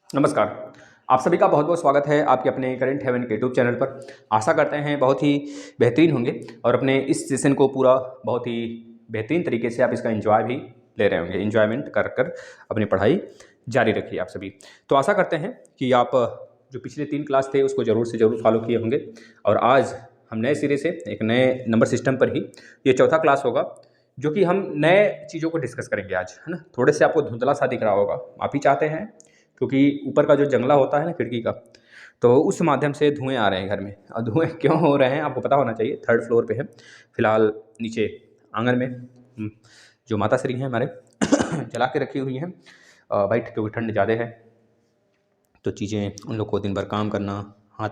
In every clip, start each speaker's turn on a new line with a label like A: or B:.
A: नमस्कार। आप सभी का बहुत बहुत स्वागत है आपके अपने करंट हेवन के यूट्यूब चैनल पर। आशा करते हैं बहुत ही बेहतरीन होंगे और अपने इस सेशन को पूरा बहुत ही बेहतरीन तरीके से आप इसका एंजॉय भी ले रहे होंगे। एंजॉयमेंट कर कर अपनी पढ़ाई जारी रखिए आप सभी। तो आशा करते हैं कि आप जो पिछले 3 क्लास थे उसको ज़रूर से ज़रूर फॉलो किए होंगे और आज हम नए सिरे से एक नए नंबर सिस्टम पर ही ये चौथा क्लास होगा जो कि हम नए चीज़ों को डिस्कस करेंगे आज, है ना। थोड़े से आपको धुंधला सा दिख रहा होगा, आप ही चाहते हैं क्योंकि ऊपर का जो जंगला होता है ना खिड़की का, तो उस माध्यम से धुएँ आ रहे हैं घर में। और धुएँ क्यों हो रहे हैं आपको पता होना चाहिए। 3rd फ्लोर पे है फिलहाल, नीचे आंगन में जो माता श्री हैं हमारे जला के रखी हुई हैं वाइट, क्योंकि ठंड ज़्यादा है तो चीज़ें उन लोग को दिन भर काम करना, हाथ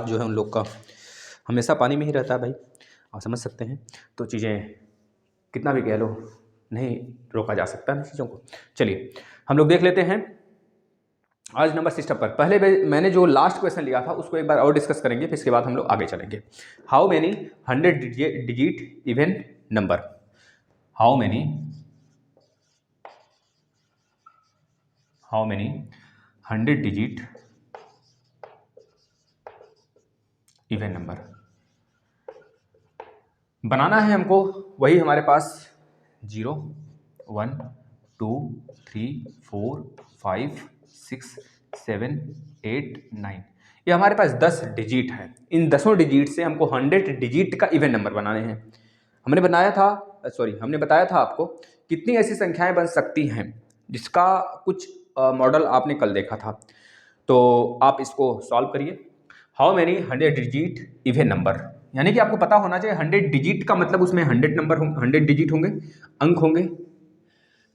A: जो है उन लोग का हमेशा पानी में ही रहता है भाई, आप समझ सकते हैं। तो चीज़ें कितना भी कह लो नहीं रोका जा सकता इन चीज़ों को। चलिए हम लोग देख लेते हैं आज नंबर सिस्टम पर। पहले मैंने जो लास्ट क्वेश्चन लिया था उसको एक बार और डिस्कस करेंगे, फिर इसके बाद हम लोग आगे चलेंगे। How many 100 digit even number, how many 100 digit even number बनाना है हमको। वही हमारे पास 0 1 2 3 4 5 6 7 8 9, ये हमारे पास 10 डिजिट हैं। इन 10 डिजिट से हमको 100 डिजिट का इवन नंबर बनाने हैं। हमने बताया था आपको कितनी ऐसी संख्याएं बन सकती हैं, जिसका कुछ मॉडल आपने कल देखा था। तो आप इसको सॉल्व करिए। How many 100 digit even number, यानी कि आपको पता होना चाहिए 100 डिजिट का मतलब उसमें 100 नंबर होंगे, 100 डिजिट होंगे, अंक होंगे।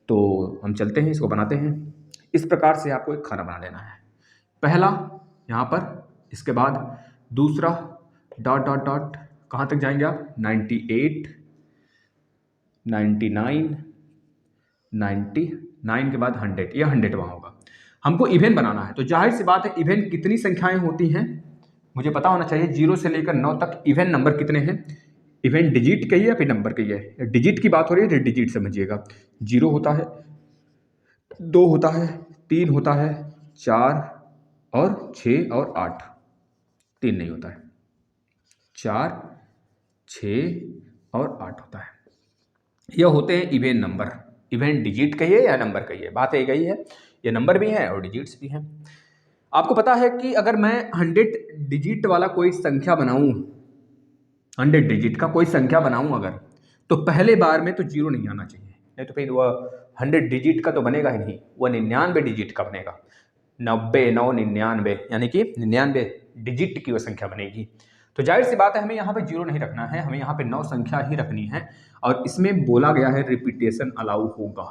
A: तो हम चलते हैं, इसको बनाते हैं। इस प्रकार से आपको एक खाना बना लेना है। पहला यहाँ पर, इसके बाद दूसरा डॉट डॉट डॉट, कहाँ तक जाएंगे आप? 98 99 99 के बाद 100, या 100 वहाँ होगा। हमको इवेन बनाना है तो जाहिर सी बात है इवेन कितनी संख्याएं होती हैं मुझे पता होना चाहिए। 0 से लेकर 9 तक इवेन नंबर कितने हैं। इवेन डिजिट कहिए या फिर नंबर कहिए, डिजिट की बात हो रही है तो डिजिट समझिएगा। 0 होता है, 2 होता है, 3 होता है, 4 और 6 और 8, 3 नहीं होता है, 4 6 और 8 होता है। यह होते हैं इवेन नंबर। इवेन डिजिट कहिए या नंबर कहिए, बात एक ही है। ये नंबर भी हैं और डिजिट्स भी हैं। आपको पता है कि अगर मैं 100 डिजिट वाला कोई संख्या बनाऊं, 100 डिजिट का कोई संख्या बनाऊं अगर, तो पहले बार में तो 0 नहीं आना चाहिए, नहीं तो फिर वह 100 डिजिट का तो बनेगा ही नहीं, वह 99 डिजिट का बनेगा। 90 9 99, यानी कि 99 डिजिट की वह संख्या बनेगी। तो जाहिर सी बात है हमें यहाँ पे 0 नहीं रखना है, हमें यहाँ पे 9 संख्या ही रखनी है। और इसमें बोला गया है रिपीटेशन अलाउ होगा।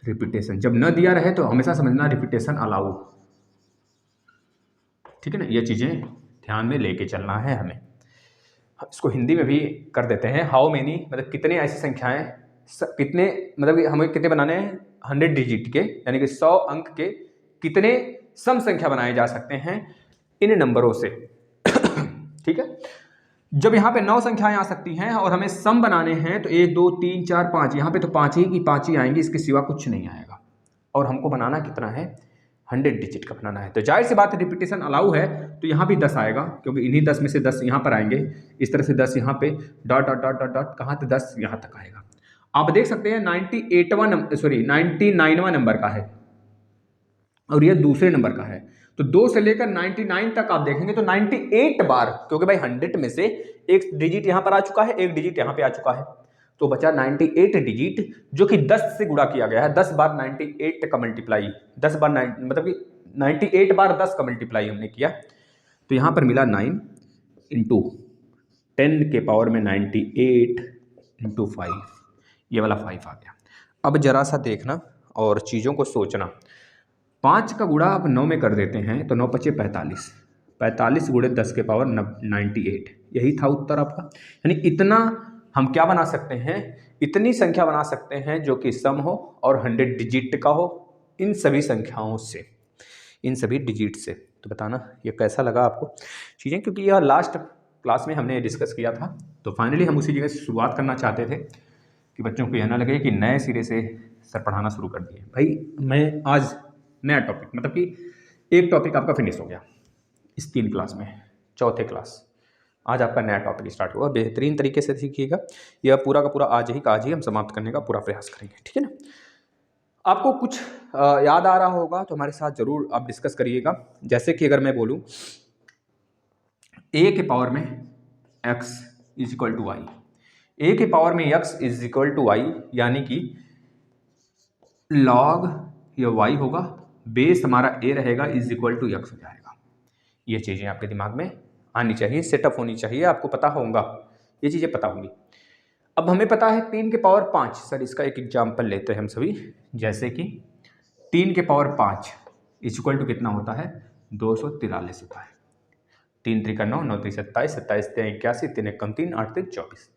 A: रिपीटेशन जब न दिया रहे तो हमेशा समझना रिपीटेशन अलाउ, ठीक है ना। ये चीज़ें ध्यान में लेके चलना है हमें। इसको हिंदी में भी कर देते हैं। हाउ मेनी मतलब कितने ऐसी संख्याएं, कितने मतलब हमें कितने बनाने हैं 100 डिजिट के, यानी कि 100 अंक के कितने सम संख्या बनाए जा सकते हैं इन नंबरों से ठीक है। जब यहाँ पे 9 संख्याएं आ सकती हैं और हमें सम बनाने हैं तो 1 2 3 4 5, यहाँ पे तो 5 ही की 5 ही आएंगी, इसके सिवा कुछ नहीं आएगा। और हमको बनाना कितना है, 100 डिजिट का बनाना है। तो जाहिर सी बात है रिपीटेशन अलाउ है तो यहाँ भी 10 आएगा, क्योंकि इन्हीं 10 में से 10 यहाँ पर आएंगे। इस तरह से 10 यहाँ पे dot dot dot dot dot, कहाँ तक 10 यहाँ तक आएगा। आप देख सकते हैं 99वां नंबर का है और ये दूसरे नंबर का है। तो 2 से लेकर 99 तक आप देखेंगे तो 98 बार, क्योंकि भाई 100 में से एक डिजिट यहाँ पर आ चुका है, एक डिजिट यहाँ पे आ चुका है, तो बचा 98 डिजिट, जो कि 10 से गुणा किया गया है। 10 बार 98 का मल्टीप्लाई, 10 बार मतलब कि 98 बार 10 का मल्टीप्लाई हमने किया, तो यहाँ पर मिला 9 इंटू 10 के पावर में 98 इंटू 5, ये वाला 5 आ गया। अब जरा सा देखना और चीज़ों को सोचना। 5 का गुणा आप 9 में कर देते हैं तो 9 पचे 45, 45 गुणे 10 के पावर 98, यही था उत्तर आपका। यानी इतना हम क्या बना सकते हैं, इतनी संख्या बना सकते हैं जो कि सम हो और 100 डिजिट का हो, इन सभी संख्याओं से, इन सभी डिजिट से। तो बताना ये कैसा लगा आपको चीज़ें, क्योंकि यह लास्ट क्लास में हमने डिस्कस किया था। तो फाइनली हम उसी जगह से शुरुआत करना चाहते थे कि बच्चों को यह ना लगे कि नए सिरे से सर पढ़ाना शुरू कर दिए। भाई मैं आज नया टॉपिक, मतलब कि एक टॉपिक आपका फिनिश हो गया इस 3 क्लास में, चौथे क्लास। आज आपका नया टॉपिक स्टार्ट हुआ, बेहतरीन तरीके से सीखिएगा। यह पूरा का पूरा आज ही का आज ही हम समाप्त करने का पूरा प्रयास करेंगे, ठीक है ना। आपको कुछ याद आ रहा होगा तो हमारे साथ जरूर आप डिस्कस करिएगा। जैसे कि अगर मैं बोलूँ a के पावर में x is equal to y, a के पावर में x is equal to y, यानी कि लॉग ये y होगा, बेस हमारा a रहेगा, इज इक्वल टू x हो जाएगा। ये चीज़ें आपके दिमाग में आनी चाहिए, सेटअप होनी चाहिए, आपको पता होगा, ये चीज़ें पता होंगी। अब हमें पता है 3 के पावर 5, सर इसका एक एग्जाम्पल लेते हैं हम सभी। जैसे कि 3 के पावर 5 इज इक्वल टू कितना होता है, 243 होता है। 3 त्रिका 9, 9 त्रिक 27, 27 3 81, 3 1 3, 8 3 24।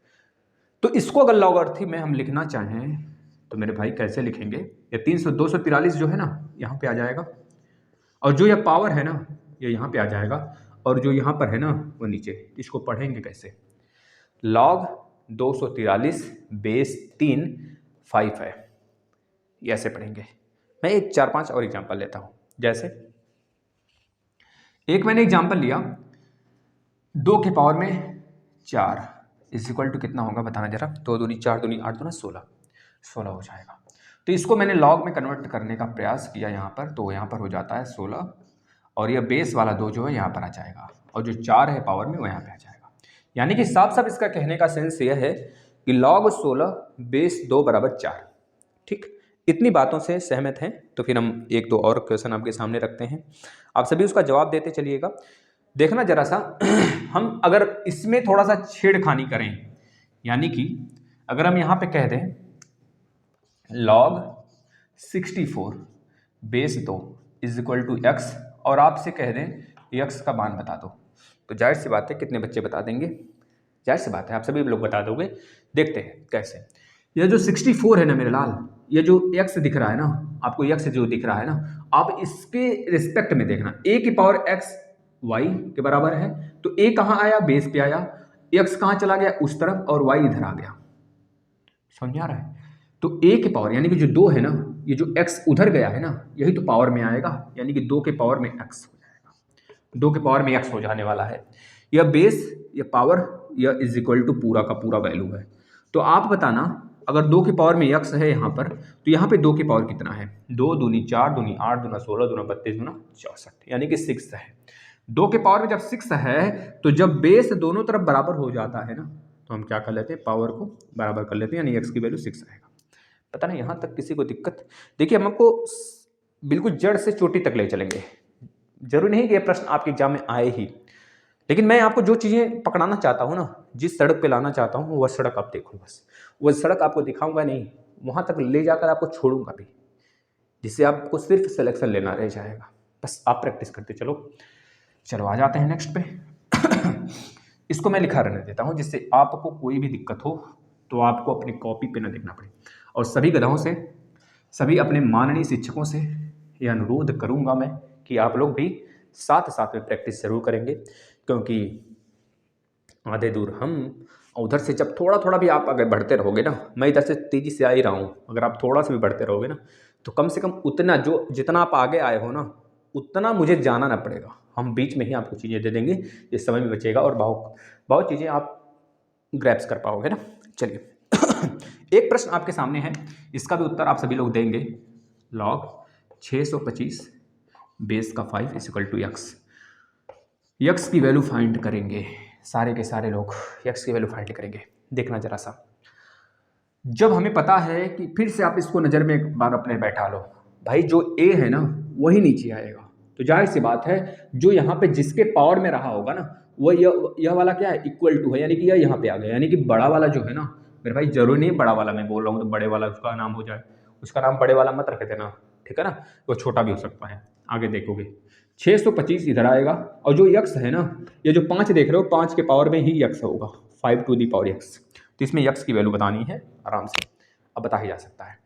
A: तो इसको अगर लॉगरिथम में हम लिखना चाहें तो मेरे भाई कैसे लिखेंगे, ये 243 जो है ना यहाँ पे आ जाएगा, और जो यह पावर है ना ये यहाँ पे आ जाएगा, और जो यहाँ पर है ना वो नीचे। इसको पढ़ेंगे कैसे, लॉग 243 बेस 3 5 है, ये ऐसे पढ़ेंगे। मैं एक 4-5 और एग्जांपल लेता हूँ। जैसे एक मैंने एग्जांपल लिया, 2 के पावर में 4 इज इक्वल टू कितना होगा बताना जरा, 2 दूनी 4 दूनी 8 दूना 16 हो जाएगा। तो इसको मैंने लॉग में कन्वर्ट करने का प्रयास किया यहाँ पर, तो यहाँ पर हो जाता है 16, और यह बेस वाला 2 जो है यहाँ पर आ जाएगा, और जो 4 है पावर में वो यहाँ पे आ जाएगा। यानी कि साफ साफ इसका कहने का सेंस यह है कि लॉग 16 बेस 2 बराबर 4। ठीक, इतनी बातों से सहमत हैं तो फिर हम एक दो और क्वेश्चन आपके सामने रखते हैं, आप सभी उसका जवाब देते चलिएगा। देखना जरा सा हम अगर इसमें थोड़ा सा छेड़खानी करें, यानी कि अगर हम यहाँ पे कह दें log 64 base 2 is equal to x, और आपसे कह दें एक्स का मान बता दो, तो जाहिर सी बात है कितने बच्चे बता देंगे, जाहिर सी बात है आप सभी लोग बता दोगे। देखते हैं कैसे। यह जो 64 है ना मेरे लाल, ये जो एक्स दिख रहा है ना आपको, एक्स जो दिख रहा है ना, आप इसके रिस्पेक्ट में देखना, ए की पावर एक्स वाई के बराबर है, तो ए कहाँ आया, बेस पे आया, एक्स कहाँ चला गया उस तरफ, और वाई इधर आ गया। समझ आ रहा है। तो ए के पावर यानी कि जो 2 है ना, ये जो एक्स उधर गया है ना, यही तो पावर में आएगा, यानी कि 2 के पावर में एक्स हो जाएगा, 2 के पावर में एक्स हो जाने वाला है। यह बेस, यह पावर, यह इज इक्वल टू पूरा का पूरा वैल्यू है। तो आप बताना अगर 2 के पावर में एक्स है यहाँ पर, तो यहाँ पे 2 की पावर कितना है, 2 दूनी 4 दूनी 8 दूना 16 दूना 32 दूना 64, यानी कि 6 है। 2 के पावर में जब 6 है तो जब बेस दोनों तरफ बराबर हो जाता है ना, तो हम क्या कर लेते हैं, पावर को बराबर कर लेते हैं, यानी एक्स की वैल्यू 6 आएगा। पता नहीं यहाँ तक किसी को दिक्कत। देखिए हम आपको बिल्कुल जड़ से चोटी तक ले चलेंगे, जरूरी नहीं कि यह प्रश्न आपके एग्जाम में आए ही, लेकिन मैं आपको जो चीज़ें पकड़ाना चाहता हूँ ना, जिस सड़क पे लाना चाहता हूँ वह सड़क आप देखो, बस वह सड़क आपको दिखाऊंगा नहीं, वहाँ तक ले जाकर आपको छोड़ूंगा भी, जिससे आपको सिर्फ सिलेक्शन लेना रह जाएगा। बस आप प्रैक्टिस करते चलो आ जाते हैं नेक्स्ट पे। इसको मैं लिखा रहने देता हूँ, जिससे आपको कोई भी दिक्कत हो तो आपको अपनी कॉपी पे ना देखना पड़े। और सभी गधाओं से, सभी अपने माननीय शिक्षकों से यह अनुरोध करूँगा मैं कि आप लोग भी साथ साथ में प्रैक्टिस जरूर करेंगे, क्योंकि आधे दूर हम, उधर से जब थोड़ा थोड़ा भी आप अगर बढ़ते रहोगे ना, मैं इधर से तेज़ी से आ ही रहा हूँ, अगर आप थोड़ा सा भी बढ़ते रहोगे ना, तो कम से कम उतना जो जितना आप आगे आए हो ना, उतना मुझे जाना ना पड़ेगा, हम बीच में ही आपको चीज़ें दे देंगे, इस समय में बचेगा, और बहुत बहुत चीज़ें आप ग्रैप्स कर पाओगे ना। चलिए एक प्रश्न आपके सामने है, इसका भी उत्तर आप सभी लोग देंगे। लॉग 625 बेस का 5 is equal to x, x की वैल्यू फाइंड करेंगे, सारे के सारे लोग यक्स की वैल्यू फाइंड करेंगे। देखना जरा सा, जब हमें पता है कि, फिर से आप इसको नज़र में एक बार अपने बैठा लो भाई, जो ए है ना वही नीचे आएगा, तो जाहिर सी बात है जो यहाँ पे जिसके पावर में रहा होगा ना, वह यह वाला क्या है, इक्वल टू है, यानी कि यह यहाँ पे आ गया, यानी कि बड़ा वाला जो है ना मेरे भाई, जरूरी नहीं बड़ा वाला मैं बोल रहा हूँ तो बड़े वाला उसका नाम हो जाए, उसका नाम बड़े वाला मत रख देना, ठीक है ना, वो छोटा भी हो सकता है, आगे देखोगे। 625 इधर आएगा, और जो यक्स है ना, ये जो 5 देख रहे हो, 5 के पावर में ही यक्स होगा, 5 टू दी पावर यक्स, तो इसमें यक्स की वैल्यू बतानी है आराम से, अब बता ही जा सकता है।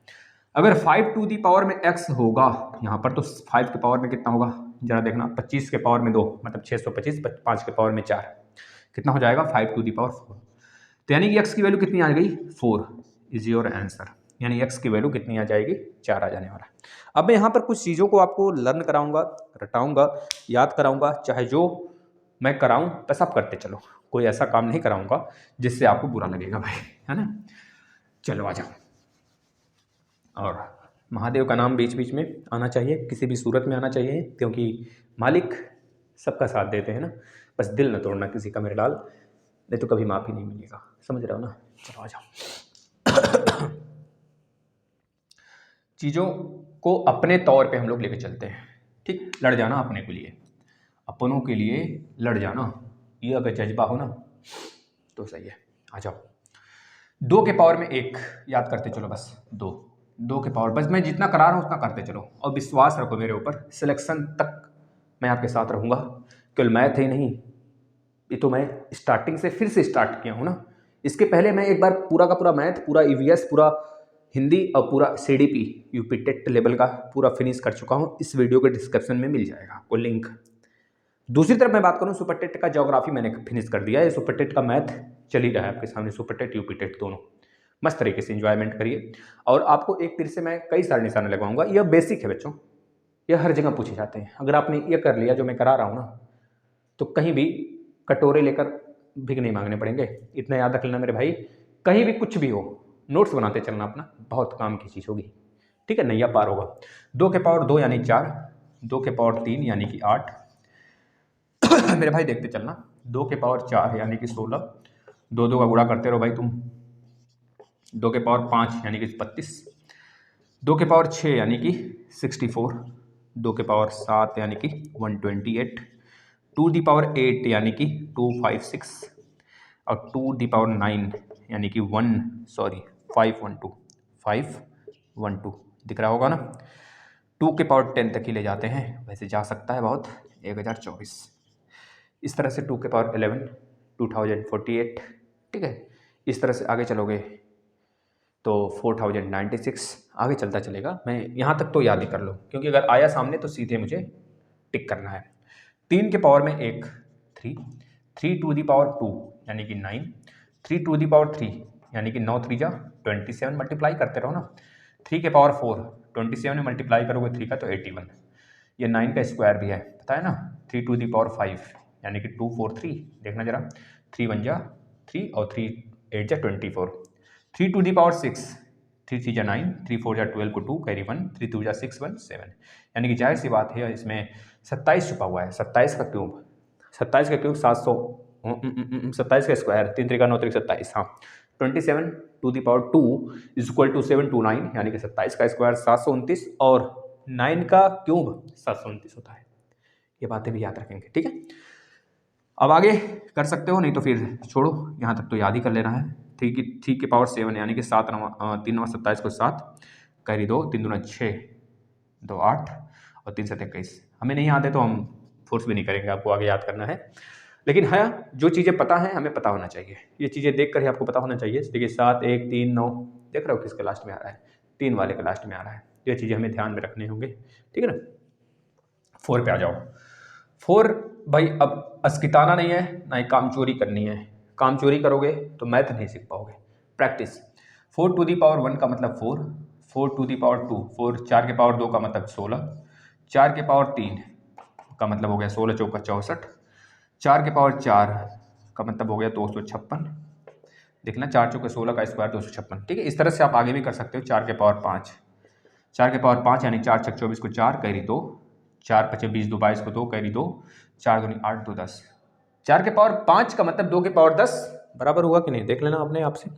A: अगर 5 टू दी पावर में x होगा यहाँ पर, तो 5 के पावर में कितना होगा जरा देखना, 25 के पावर में 2 मतलब 625, 5 के पावर में 4 कितना हो जाएगा, 5 टू दी पावर 4, तो यानी कि x की वैल्यू कितनी आ गई, 4 इज योर आंसर। यानी x की वैल्यू कितनी आ जाएगी, 4 आ जाने वाला है। अब मैं यहाँ पर कुछ चीज़ों को आपको लर्न कराऊंगा, रटाऊंगा, याद कराऊंगा, चाहे जो मैं कराऊं बस आप करते चलो, कोई ऐसा काम नहीं कराऊंगा जिससे आपको बुरा लगेगा भाई, है ना। चलो आ जाओ। और महादेव का नाम बीच बीच में आना चाहिए, किसी भी सूरत में आना चाहिए, क्योंकि मालिक सबका साथ देते हैं ना। बस दिल न तोड़ना किसी का मेरे लाल, नहीं तो कभी माफ़ी नहीं मिलेगा, समझ रहे हो ना। चलो आ जाओ। चीज़ों को अपने तौर पे हम लोग लेके चलते हैं, ठीक। लड़ जाना अपने के लिए, अपनों के लिए लड़ जाना, ये अगर जज्बा हो ना तो सही है। आ जाओ। 2 के पावर में 1 याद करते चलो, बस 2 के पावर, बस मैं जितना करा रहा हूँ उतना करते चलो, और विश्वास रखो मेरे ऊपर, सिलेक्शन तक मैं आपके साथ रहूँगा। केवल मैथ ही नहीं, ये तो मैं स्टार्टिंग से फिर से स्टार्ट किया हूँ ना। इसके पहले मैं एक बार पूरा का पूरा मैथ, पूरा ईवीएस, पूरा हिंदी और पूरा सीडीपी यूपी टेट लेवल का पूरा फिनिश कर चुका हूँ। इस वीडियो के डिस्क्रिप्शन में मिल जाएगा आपको लिंक। दूसरी तरफ मैं बात करूँ, सुपर टेट का ज्योग्राफी मैंने फिनिश कर दिया है, सुपर टेट का मैथ चल ही रहा है आपके सामने, सुपर टेट यूपी टेट दोनों मस्त तरीके से इंजॉयमेंट करिए। और आपको एक तीर से मैं कई सारे निशाने लगवाऊंगा, यह बेसिक है बच्चों, यह हर जगह पूछे जाते हैं। अगर आपने ये कर लिया जो मैं करा रहा हूँ ना, तो कहीं भी कटोरे लेकर भीख नहीं मांगने पड़ेंगे। इतना याद रख लेना मेरे भाई, कहीं भी कुछ भी हो नोट्स बनाते चलना अपना, बहुत काम की चीज़ होगी, ठीक है। नैया पार होगा। 2 के पावर 2 यानी 4, 2 के पावर 3 यानी कि 8 मेरे भाई देखते चलना। 2 के पावर 4 यानी कि 16, 2 का गुणा करते रहो भाई तुम। 2 के पावर 5 यानी कि 32, 2 के पावर 6 यानी कि 64, 2 के पावर 7 यानी कि 128, 2 दी पावर 8 यानी कि 256, और 2 दी पावर 9 यानी कि 512 दिख रहा होगा ना। 2 के पावर 10 तक ही ले जाते हैं, वैसे जा सकता है बहुत, 1024। इस तरह से 2 के पावर 11 2048, ठीक है। इस तरह से आगे चलोगे तो 4096 आगे चलता चलेगा। मैं यहाँ तक तो याद ही कर लो, क्योंकि अगर आया सामने तो सीधे मुझे टिक करना है। 3 के पावर में 1 3, 3 टू दी पावर 2 यानी कि 9, 3 टू दी पावर 3 यानी कि 9 3 जा 27, मल्टीप्लाई करते रहो ना। 3 के पावर 4 27 में मल्टीप्लाई करोगे 3 का तो 81, ये 9 का स्क्वायर भी है पता है ना। 3 टू दी पावर 5 यानी कि 243, देखना जरा, 3 1 जा 3 और 3 8 जा 24, 3 टू दी पावर 6, 3 3 जा 9, 3 4 जा 12 को 2 कैरी 1, 3 2 जा 6 1 7, यानी कि जाहिर सी बात है इसमें 27 छुपा हुआ है। 27 का क्यूब, 27 का क्यूब 700, 27 का स्क्वायर 3 3 9 3 27, हाँ 27 to the power 2 is equal to 729, यानी कि 27 का स्क्वायर 729 और 9 का क्यूब 729 होता है। ये बातें भी याद रखेंगे, ठीक है। अब आगे कर सकते हो, नहीं तो फिर छोड़ो, यहाँ तक तो याद ही कर लेना है। 3 के पावर 7 यानी कि 7 3 9 27 को 7 कैरी 2, 3 दूना 6 2 8 और 3 7 21। हमें नहीं आते तो हम फोर्स भी नहीं करेंगे, आपको आगे याद करना है। लेकिन हाँ, जो चीज़ें पता हैं हमें पता होना चाहिए, ये चीज़ें देख कर ही आपको पता होना चाहिए। देखिए 7 1 3 9 देख रहे हो किसके लास्ट में आ रहा है, 3 वाले के लास्ट में आ रहा है। ये चीज़ें हमें ध्यान में रखने होंगे, ठीक है ना। 4 पे आ जाओ। 4 भाई अब अस्किताना नहीं है, ना ही काम चोरी करनी है। काम चोरी करोगे तो मैथ नहीं सीख पाओगे, प्रैक्टिस। 4 टू दी पावर 1 का मतलब 4, 4 टू दी पावर 2 4, 4 के पावर 2 का मतलब 16, 4 के पावर 3 का मतलब हो गया 16 चौका 64, 4 के पावर 4 का मतलब हो गया 256, देखना 4 चौके 16 का स्क्वायर 256, ठीक है। इस तरह से आप आगे भी कर सकते हो। 4 के पावर 5, 4 के पावर 5 यानी 4 6 24 को 4 कैरी 2, 4 5 20 2 22 को 2 कैरी 2, 4 दूनी 8 2 10। 4 के पावर 5 का मतलब 2 के पावर 10 बराबर हुआ कि नहीं, देख लेना अपने आप से,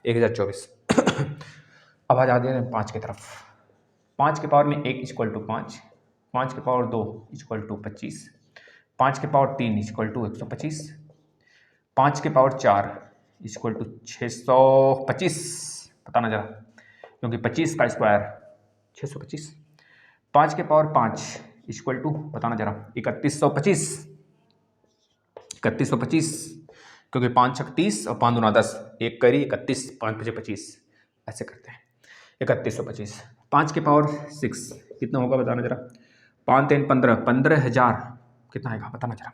A: 1024। अब आ जाते हैं 5 की तरफ। 5 के पावर में 1 इक्वल टू 5, 5 के पावर 2 इक्वल टू 25, 5 के पावर 3 इक्वल टू 125, 5 के पावर 4 इक्वल टू 625, बताना जरा, क्योंकि 25 का स्क्वायर 625। 5 के पावर 5 इक्वल टू, बताना जरा, 3125, 3125, क्योंकि 5 छक 30 और 5 दूना 10, 1 करी 31, 5 5 25, ऐसे करते हैं 3125। 5 के पावर 6 कितना होगा बताना जरा, 5 3 15, 15,000 कितना आएगा बताना जरा।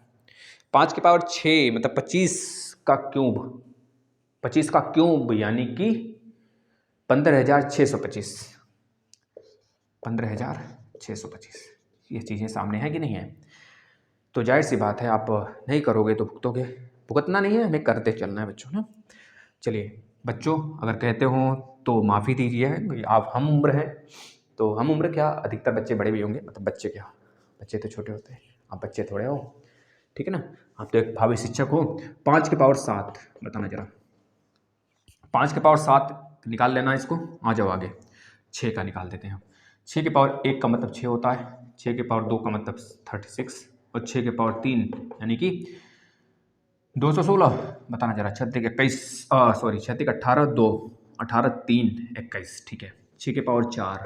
A: 5 के पावर 6 मतलब 25 का क्यूब, 25 का क्यूब यानी कि 15,625, 15,625 ये चीज़ें सामने हैं कि नहीं है? तो जाहिर सी बात है आप नहीं करोगे तो भुगतोगे। भुगतना नहीं है, हमें करते चलना है बच्चों ना। चलिए बच्चों, अगर कहते हो तो माफ़ी दीजिए, आप हम उम्र हैं, तो हम उम्र क्या, अधिकतर बच्चे बड़े भी होंगे, मतलब बच्चे क्या, बच्चे तो छोटे होते हैं, आप बच्चे थोड़े हो, ठीक है ना। आप तो एक भावी शिक्षक हो। 5 की पावर 7 बताना जरा, 5 की पावर 7 निकाल लेना इसको, आ जाओ आगे। 6 का निकाल देते हैं हम। 6 की पावर 1 का मतलब 6 होता है, 6 की पावर 2 का मतलब 36, और 6 की पावर 3 यानी कि 216। बताना जरा, 36 21 सॉरी 36 18 2 18 3 21, ठीक है। 6 के पावर 4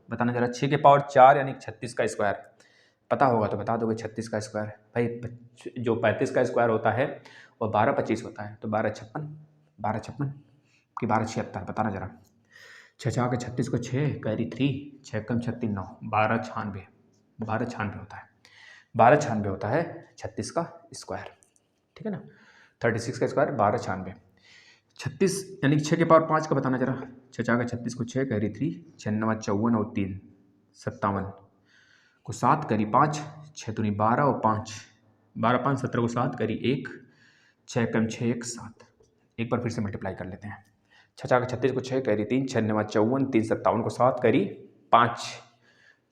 A: बताना जरा, 6 के पावर 4 यानी 36 का स्क्वायर। पता होगा तो बता दोगे 36 का स्क्वायर भाई। जो 35 का स्क्वायर होता है वो 12 25 होता है, तो 12 56, 12 56 कि 12 76, बताना जरा। 6 4 के 36 को 6 कैरी 3, 6 कम 36 9, 12 96, 12 96 होता है, 12 96 होता है 36 का स्क्वायर, ठीक है ना। 36 का स्क्वायर 12 96, 36 यानी कि 6 के पावर 5 का बताना जरा। 6 4 का 36 को 6 कैरी 3, 6 9 54 और 3 57 को 7 करी 5, 6 दूनी 12 और 5 12 5 17 को 7 करी 1, 6 कम 6 1 7। एक बार फिर से मल्टीप्लाई कर लेते हैं। 6 4 का 36 को 6 करी 3, 6 9 54 3 57 को 7 करी 5,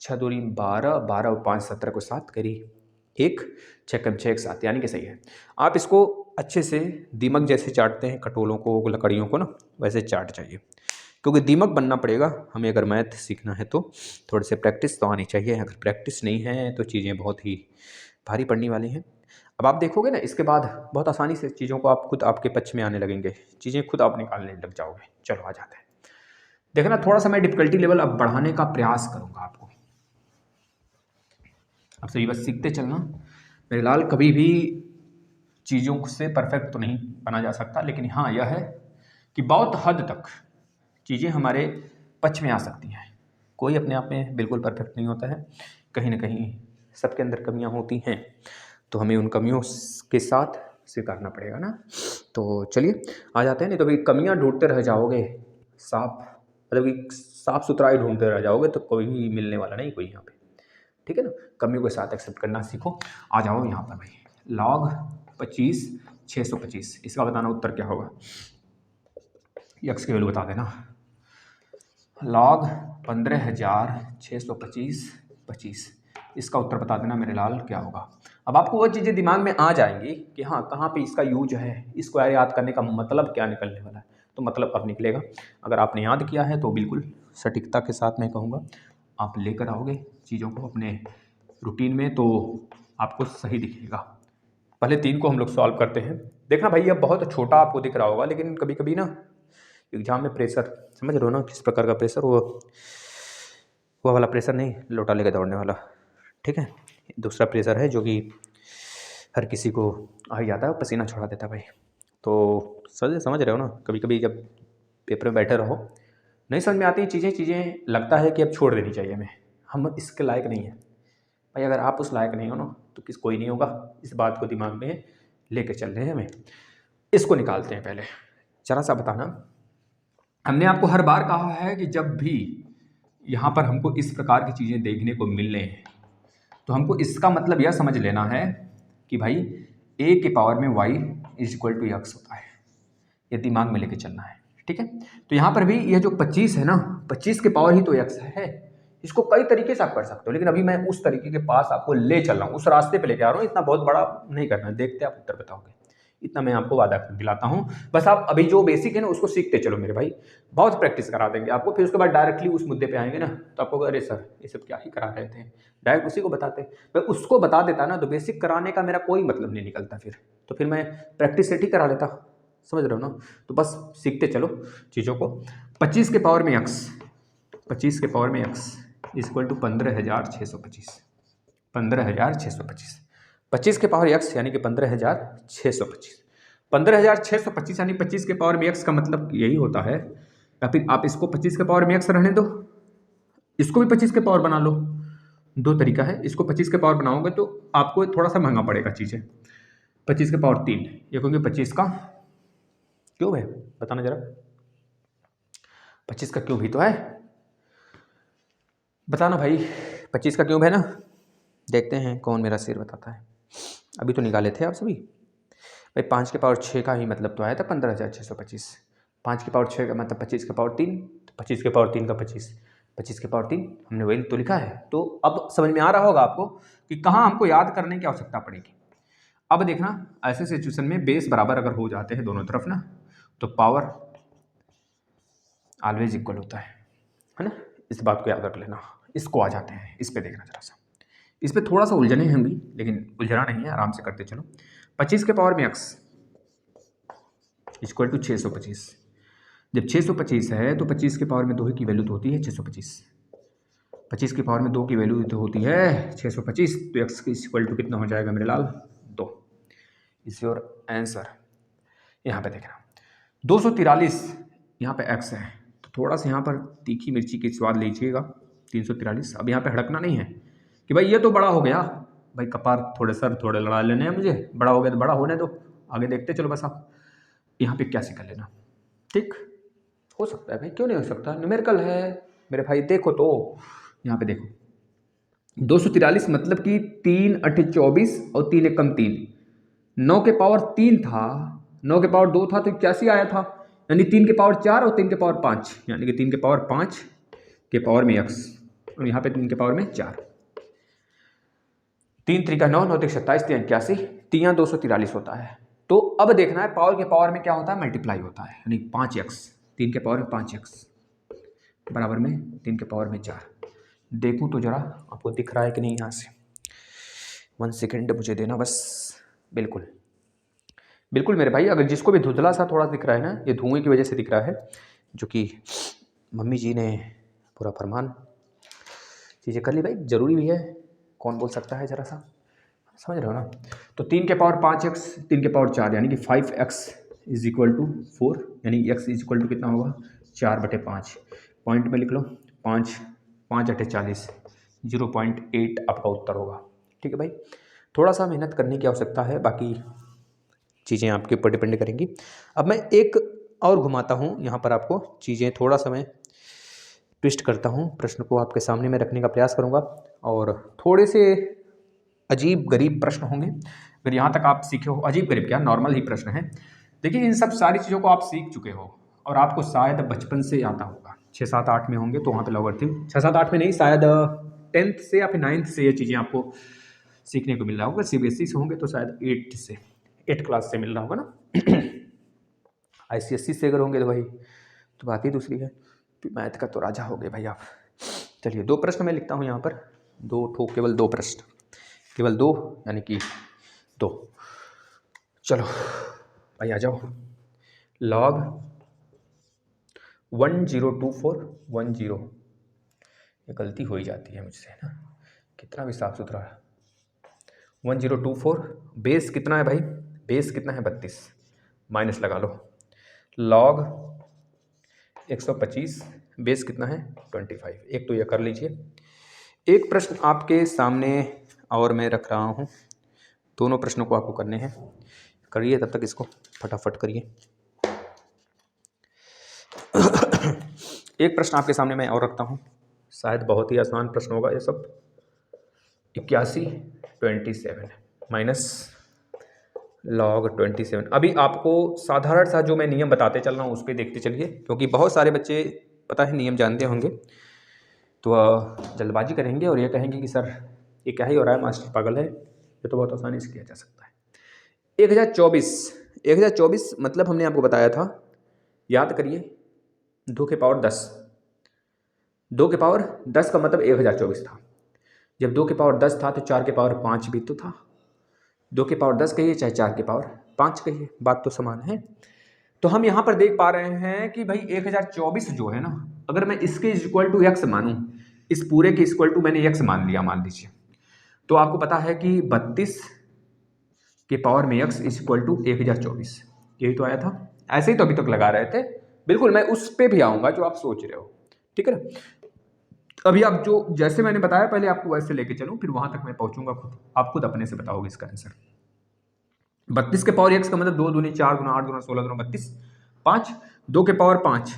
A: 6 दूनी 12 12 और 5 17 को 7 करी 1, 6 कम 6 1 7, यानी कि सही है। आप इसको अच्छे से दीमक जैसे चाटते हैं खटोलों को, लकड़ियों को ना, वैसे चाट चाहिए, क्योंकि दीमक बनना पड़ेगा हमें। अगर मैथ सीखना है तो थोड़े से प्रैक्टिस तो आनी चाहिए। अगर प्रैक्टिस नहीं है तो चीज़ें बहुत ही भारी पड़ने वाली हैं। अब आप देखोगे ना, इसके बाद बहुत आसानी से चीज़ों को आप खुद आपके पक्ष में आने लगेंगे, चीज़ें खुद आप निकालने लग जाओगे। चलो आ जाते हैं। देखना, थोड़ा सा मैं डिफिकल्टी लेवल अब बढ़ाने का प्रयास करूँगा आपको। अब सभी बस सीखते चलना मेरे लाल। कभी भी चीज़ों से परफेक्ट तो नहीं बना जा सकता, लेकिन हाँ यह है कि बहुत हद तक चीज़ें हमारे पक्ष में आ सकती हैं। कोई अपने आप में बिल्कुल परफेक्ट नहीं होता है, कहीं ना कहीं सबके अंदर कमियां होती हैं, तो हमें उन कमियों के साथ स्वीकारना पड़ेगा ना। तो चलिए आ जाते हैं। नहीं तो भाई कमियां ढूंढते रह जाओगे, साफ मतलब कि साफ सुथराई ढूंढते रह जाओगे तो कोई भी मिलने वाला नहीं कोई यहाँ पे, ठीक है ना। कमियों के साथ एक्सेप्ट करना सीखो। आ जाओ यहाँ पर भाई। लॉग 25 625, इसका बताना उत्तर क्या होगा। यक्स की वैल्यू बता देना। लॉग 15,625 25, इसका उत्तर बता देना मेरे लाल क्या होगा। अब आपको वो चीज़ें दिमाग में आ जाएंगी कि हाँ कहाँ पे इसका यूज है, इसको याद करने का मतलब क्या निकलने वाला है, तो मतलब अब निकलेगा। अगर आपने याद किया है तो बिल्कुल सटीकता के साथ मैं कहूँगा आप लेकर आओगे चीज़ों को अपने रूटीन में, तो आपको सही दिखेगा। पहले 3 को हम लोग सॉल्व करते हैं। देखना भाई अब बहुत छोटा आपको दिख रहा होगा, लेकिन कभी कभी ना एग्जाम में प्रेशर, समझ रहे हो ना किस प्रकार का प्रेशर, वो वाला प्रेशर नहीं, लोटा लेकर दौड़ने वाला, ठीक है। दूसरा प्रेशर है जो कि हर किसी को आ ही जाता है, पसीना छुड़ा देता है भाई। तो समझ रहे हो ना, कभी कभी जब पेपर में बैठे रहो नहीं समझ में आती चीज़ें लगता है कि अब छोड़ देनी चाहिए हमें, हम इसके लायक नहीं हैं भाई। अगर आप उस लायक नहीं हो ना तो कोई नहीं होगा। इस बात को दिमाग में लेकर चल रहे हैं हमें। इसको निकालते हैं पहले। जरा सा बताना, हमने आपको हर बार कहा है कि जब भी यहाँ पर हमको इस प्रकार की चीज़ें देखने को मिलने हैं तो हमको इसका मतलब यह समझ लेना है कि भाई a के पावर में y is equal to x होता है। ये दिमाग में लेके चलना है, ठीक है। तो यहाँ पर भी यह जो 25 है ना, 25 के पावर ही तो x है। इसको कई तरीके से आप कर सकते हो, लेकिन अभी मैं उस तरीके के पास आपको ले चल रहा हूँ, उस रास्ते पे लेके आ रहा हूँ। इतना बहुत बड़ा नहीं करना है, देखते आप उत्तर बताओगे, इतना मैं आपको वादा दिलाता हूँ। बस आप अभी जो बेसिक है ना उसको सीखते चलो मेरे भाई, बहुत प्रैक्टिस करा देंगे आपको। फिर उसके बाद डायरेक्टली उस मुद्दे पे आएंगे ना तो आपको अरे सर ये सब क्या ही करा रहे थे, डायरेक्ट उसी को बताते। मैं उसको बता देता ना तो बेसिक कराने का मेरा कोई मतलब नहीं निकलता फिर, तो फिर मैं प्रैक्टिस सेट ही करा लेता, समझ रहे हो ना। तो बस सीखते चलो चीज़ों को। 25 के पावर में x, 25 के पावर में x इक्वल टू 15,625, 15,625, 25 के पावर x यानी कि 15,625, 15,625 यानी 25 के पावर में x का मतलब यही होता है। या फिर आप इसको 25 के पावर में x रहने दो, इसको भी 25 के पावर बना लो। दो तरीका है, इसको 25 के पावर बनाओगे तो आपको थोड़ा सा महंगा पड़ेगा चीज़ें। 25 के पावर 3, ये क्योंकि 25 का क्यों है बताना जरा। 25 का क्यूब ही तो है, बताना भाई। 25 का क्यूब है ना, देखते हैं कौन मेरा सिर बताता है। अभी तो निकाले थे आप सभी भाई। 5 के पावर 6 का ही मतलब तो आया था 15,625। 5 के पावर 6 का मतलब 25 के पावर 3, तो 25 के पावर 3 का 25, 25 के पावर 3 हमने वही तो लिखा है। तो अब समझ में आ रहा होगा आपको कि कहाँ हमको याद करने की आवश्यकता पड़ेगी। अब देखना, ऐसे सिचुएशन में बेस बराबर अगर हो जाते हैं दोनों तरफ ना, तो पावर ऑलवेज इक्वल होता है ना। इस बात को याद रख लेना। इसको आ जाते हैं, इस पे देखना जरा सा। इस पे थोड़ा सा उलझने हैं भी, लेकिन उलझना नहीं है, आराम से करते चलो। 25 के पावर में x इक्वल टू 625। जब 625 है तो 25 के पावर में 2 की वैल्यू तो होती है 625। 25 के पावर में 2 की वैल्यू तो होती है 625, तो x इक्वल टू कितना हो जाएगा मेरे लाल? 2। Is your answer. यहाँ पे देखना 243 यहाँ पे x है, तो थोड़ा सा यहाँ पर तीखी मिर्ची के स्वाद लीजिएगा। 343। अब यहाँ पे हड़कना नहीं है कि भाई ये तो बड़ा हो गया, भाई कपार थोड़े सर थोड़े लड़ा लेने हैं मुझे, बड़ा हो गया तो बड़ा होने दो, आगे देखते चलो। बस आप यहाँ पे क्या कर लेना, ठीक हो सकता है भाई, क्यों नहीं हो सकता, न्यूमेरिकल है मेरे भाई। देखो तो यहाँ पे देखो 243 मतलब कि 3 8 24 और 3 एकम 3, 9 के पावर 3 था, 9 के पावर 2 था, तो 81 आया था। यानी 3 के पावर 4 और 3 के पावर 5, यानी कि 3 के पावर 5 के पावर में x, और यहाँ पे 3 के पावर में 4। 3 3 का 9, 9 3 27, 3 81, 3 243 होता है। तो अब देखना है पावर के पावर में क्या होता है, मल्टीप्लाई होता है, यानी 5x, 3 के पावर में 5x बराबर में 3 के पावर में 4। देखूं तो जरा आपको दिख रहा है कि नहीं, यहाँ से 1 सेकेंड मुझे देना बस। बिल्कुल बिल्कुल मेरे भाई, अगर जिसको भी धुंधला सा थोड़ा दिख रहा है ना, ये धुएं की वजह से दिख रहा है, जो कि मम्मी जी ने पूरा फरमान चीज़ें कर ली भाई, ज़रूरी भी है, कौन बोल सकता है, ज़रा सा समझ रहे हो ना। तो 3 के पावर 5x, 3 के पावर 4, यानी कि 5x इज इक्वल टू 4, यानी x इज इक्वल टू कितना होगा, 4/5। पॉइंट में लिख लो 5, 5 8 40, 0.8 आपका उत्तर होगा। ठीक है भाई, थोड़ा सा मेहनत करने की आवश्यकता है, बाकी चीज़ें आपके ऊपर डिपेंड करेंगी। अब मैं एक और घुमाता हूँ यहाँ पर, आपको चीज़ें थोड़ा सा मैं ट्विस्ट करता हूँ, प्रश्न को आपके सामने में रखने का प्रयास करूँगा, और थोड़े से अजीब गरीब प्रश्न होंगे। अगर यहाँ तक आप सीखे हो, अजीब गरीब क्या, नॉर्मल ही प्रश्न है। देखिए इन सब सारी चीज़ों को आप सीख चुके हो और आपको शायद बचपन से आता होगा, 6 7 8 में होंगे तो वहाँ पे लॉगरिथम, 6 7 8 में नहीं, शायद 10th से या फिर 9th से ये चीज़ें आपको सीखने को मिल रहा होगा। CBSE से होंगे तो शायद 8 क्लास से मिल रहा होगा ना। ICSE से अगर होंगे तो भाई तो बात ही दूसरी है। मैथ का तो राजा हो गए भाई आप। चलिए 2 प्रश्न मैं लिखता हूँ यहाँ पर, 2 ठो, केवल 2 प्रश्न, केवल 2, यानी कि 2। चलो भाई आ जाओ। लॉग 102410, ये गलती हो ही जाती है मुझसे ना, कितना भी साफ सुथरा है। 1024 बेस कितना है भाई, बेस कितना है 32, माइनस लगा लो। लॉग 125 बेस कितना है 25, एक तो ये कर लीजिए। एक प्रश्न आपके सामने और मैं रख रहा हूँ, दोनों प्रश्नों को आपको करने हैं, करिए तब तक इसको फटाफट करिए। एक प्रश्न आपके सामने मैं और रखता हूँ, शायद बहुत ही आसान प्रश्न होगा ये सब। 81/27 माइनस लॉग 27। अभी आपको साधारण सा जो मैं नियम बताते चल रहा हूँ उस पर देखते चलिए, क्योंकि बहुत सारे बच्चे पता है नियम जानते होंगे तो जल्दबाजी करेंगे और ये कहेंगे कि सर ये क्या ही हो रहा है, मास्टर पागल है, ये तो बहुत आसानी से किया जा सकता है। 1024 मतलब हमने आपको बताया था, याद करिए, 2 के पावर 10, 2 के पावर 10 का मतलब 1024 था। जब 2 के पावर 10 था तो 4 के पावर 5 भी तो था। 2 के पावर 10 कहिए चाहे 4 के पावर 5 कहिए, बात तो समान है। तो हम यहाँ पर देख पा रहे हैं कि भाई 1024 जो है ना, अगर मैं इसके इक्वल टू x मानूं, इस पूरे के इक्वल टू मैंने x मान लिया, मान लीजिए, तो आपको पता है कि 32 के पावर में x इक्वल टू 1024, यही तो आया था। ऐसे ही तो अभी तक लगा रहे थे, बिल्कुल मैं उस पर भी आऊँगा जो आप सोच रहे हो, ठीक है ना। अभी आप जो जैसे मैंने बताया पहले आपको वैसे लेके चलूँ, फिर वहां तक मैं पहुंचूंगा खुद, आप खुद अपने से बताओगे इसका आंसर। 32 के पावर x का मतलब 2 दूनी 4 गुना 8 गुना 16 गुना 32, 5, 2 के पावर 5,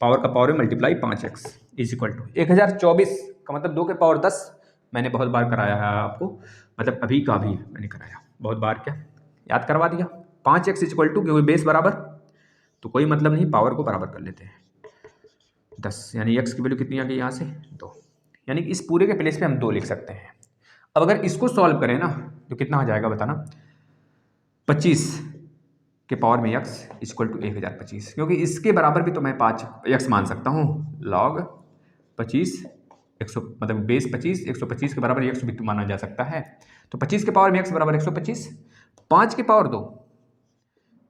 A: पावर का पावर में multiply 5x is equal to 1024 का मतलब 2 के पावर 10। मैंने बहुत बार कराया है आपको, मतलब अभी का भी मैंने कराया बहुत बार, क्या याद करवा दिया। 5x इज इक्वल टू, क्योंकि बेस बराबर तो कोई मतलब नहीं, पावर को बराबर कर लेते हैं 10, यानी x की वैल्यू कितनी आ गई यहाँ से 2, यानी कि इस पूरे के प्लेस पे हम 2 लिख सकते हैं। अब अगर इसको सॉल्व करें ना तो कितना हो जाएगा बताना, 25 के पावर में x इक्वल टू 1025, क्योंकि इसके बराबर भी तो मैं 5x मान सकता हूँ। log 25 100 मतलब बेस 25 125 के बराबर x भी तो माना जा सकता है। तो 25 के पावर में x बराबर 125, 5 के पावर 2,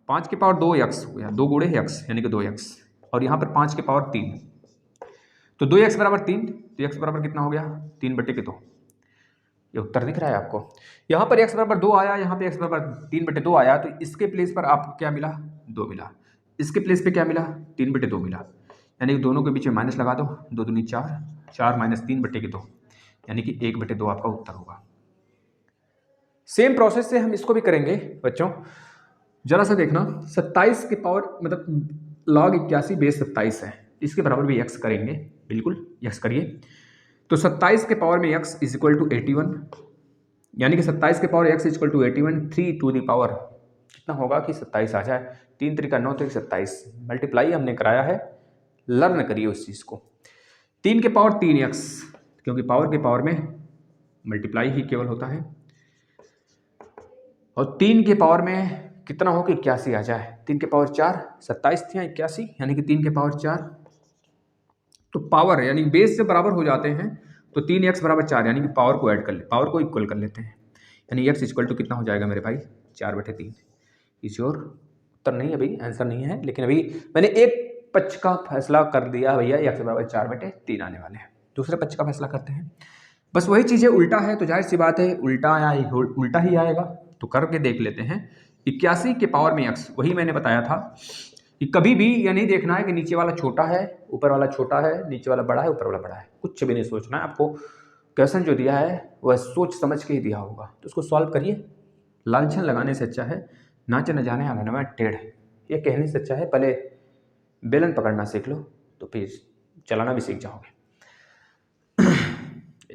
A: 5 के पावर 2x हो गया, 2 गुणे x यानी कि 2x, और यहाँ पर 5 के पावर 3, तो 2x बराबर 3, तो x बराबर कितना हो गया 3/2। ये उत्तर दिख रहा है आपको। यहाँ पर x बराबर 2 आया, यहाँ पे x बराबर 3/2 आया, तो इसके प्लेस पर आपको क्या मिला 2 मिला, इसके प्लेस पे क्या मिला 3/2 मिला, यानी कि दोनों के बीच में माइनस लगा दो, 2 दूनी 4, 4 माइनस 3/2 यानी कि 1/2 आपका उत्तर होगा। सेम प्रोसेस से हम इसको भी करेंगे बच्चों, जरा सा देखना। 27 के पावर मतलब log 81 बेस 27 है, इसके बराबर भी x करेंगे, बिल्कुल x करिए। तो 27 के पावर में x इज इक्वल टू 81, यानी कि 27 के power x equal to 81, 3 to the power कितना होगा कि 27 आ जाए, 3 3 9 3 27, मल्टीप्लाई हमने कराया है, लर्न करिए उस चीज़ को। 3 के पावर 3x, क्योंकि पावर के पावर में मल्टीप्लाई ही केवल होता है, और 3 के पावर में कितना हो कि 81 आ जाए, 3 के पावर 4, 27 थी 81, यानी कि 3 के पावर 4, तो पावर यानी बेस जब बराबर हो जाते हैं तो 3x बराबर 4, यानी कि पावर को ऐड कर ले, पावर को इक्वल कर लेते हैं, यानी x इक्वल टू कितना हो जाएगा मेरे भाई 4/3। इस और उत्तर नहीं है भाई, आंसर नहीं है, लेकिन अभी मैंने एक पक्ष का फैसला कर दिया भैया, x बराबर 4/3 आने वाले हैं, दूसरे पक्ष का फैसला करते हैं। बस वही चीज़ें उल्टा है तो जाहिर सी बात है उल्टा ही आएगा, तो करके देख लेते हैं। 81 के पावर में x, वही मैंने बताया था कि कभी भी ये नहीं देखना है कि नीचे वाला छोटा है ऊपर वाला छोटा है, नीचे वाला बड़ा है ऊपर वाला बड़ा है, कुछ भी नहीं सोचना है आपको। क्वेश्चन जो दिया है वह सोच समझ के ही दिया होगा, तो उसको सॉल्व करिए। लालछन लगाने से अच्छा है नाचे न जाने आंगन में टेढ़, ये कहने से अच्छा है पहले बेलन पकड़ना सीख लो, तो फिर चलाना भी सीख जाओगे।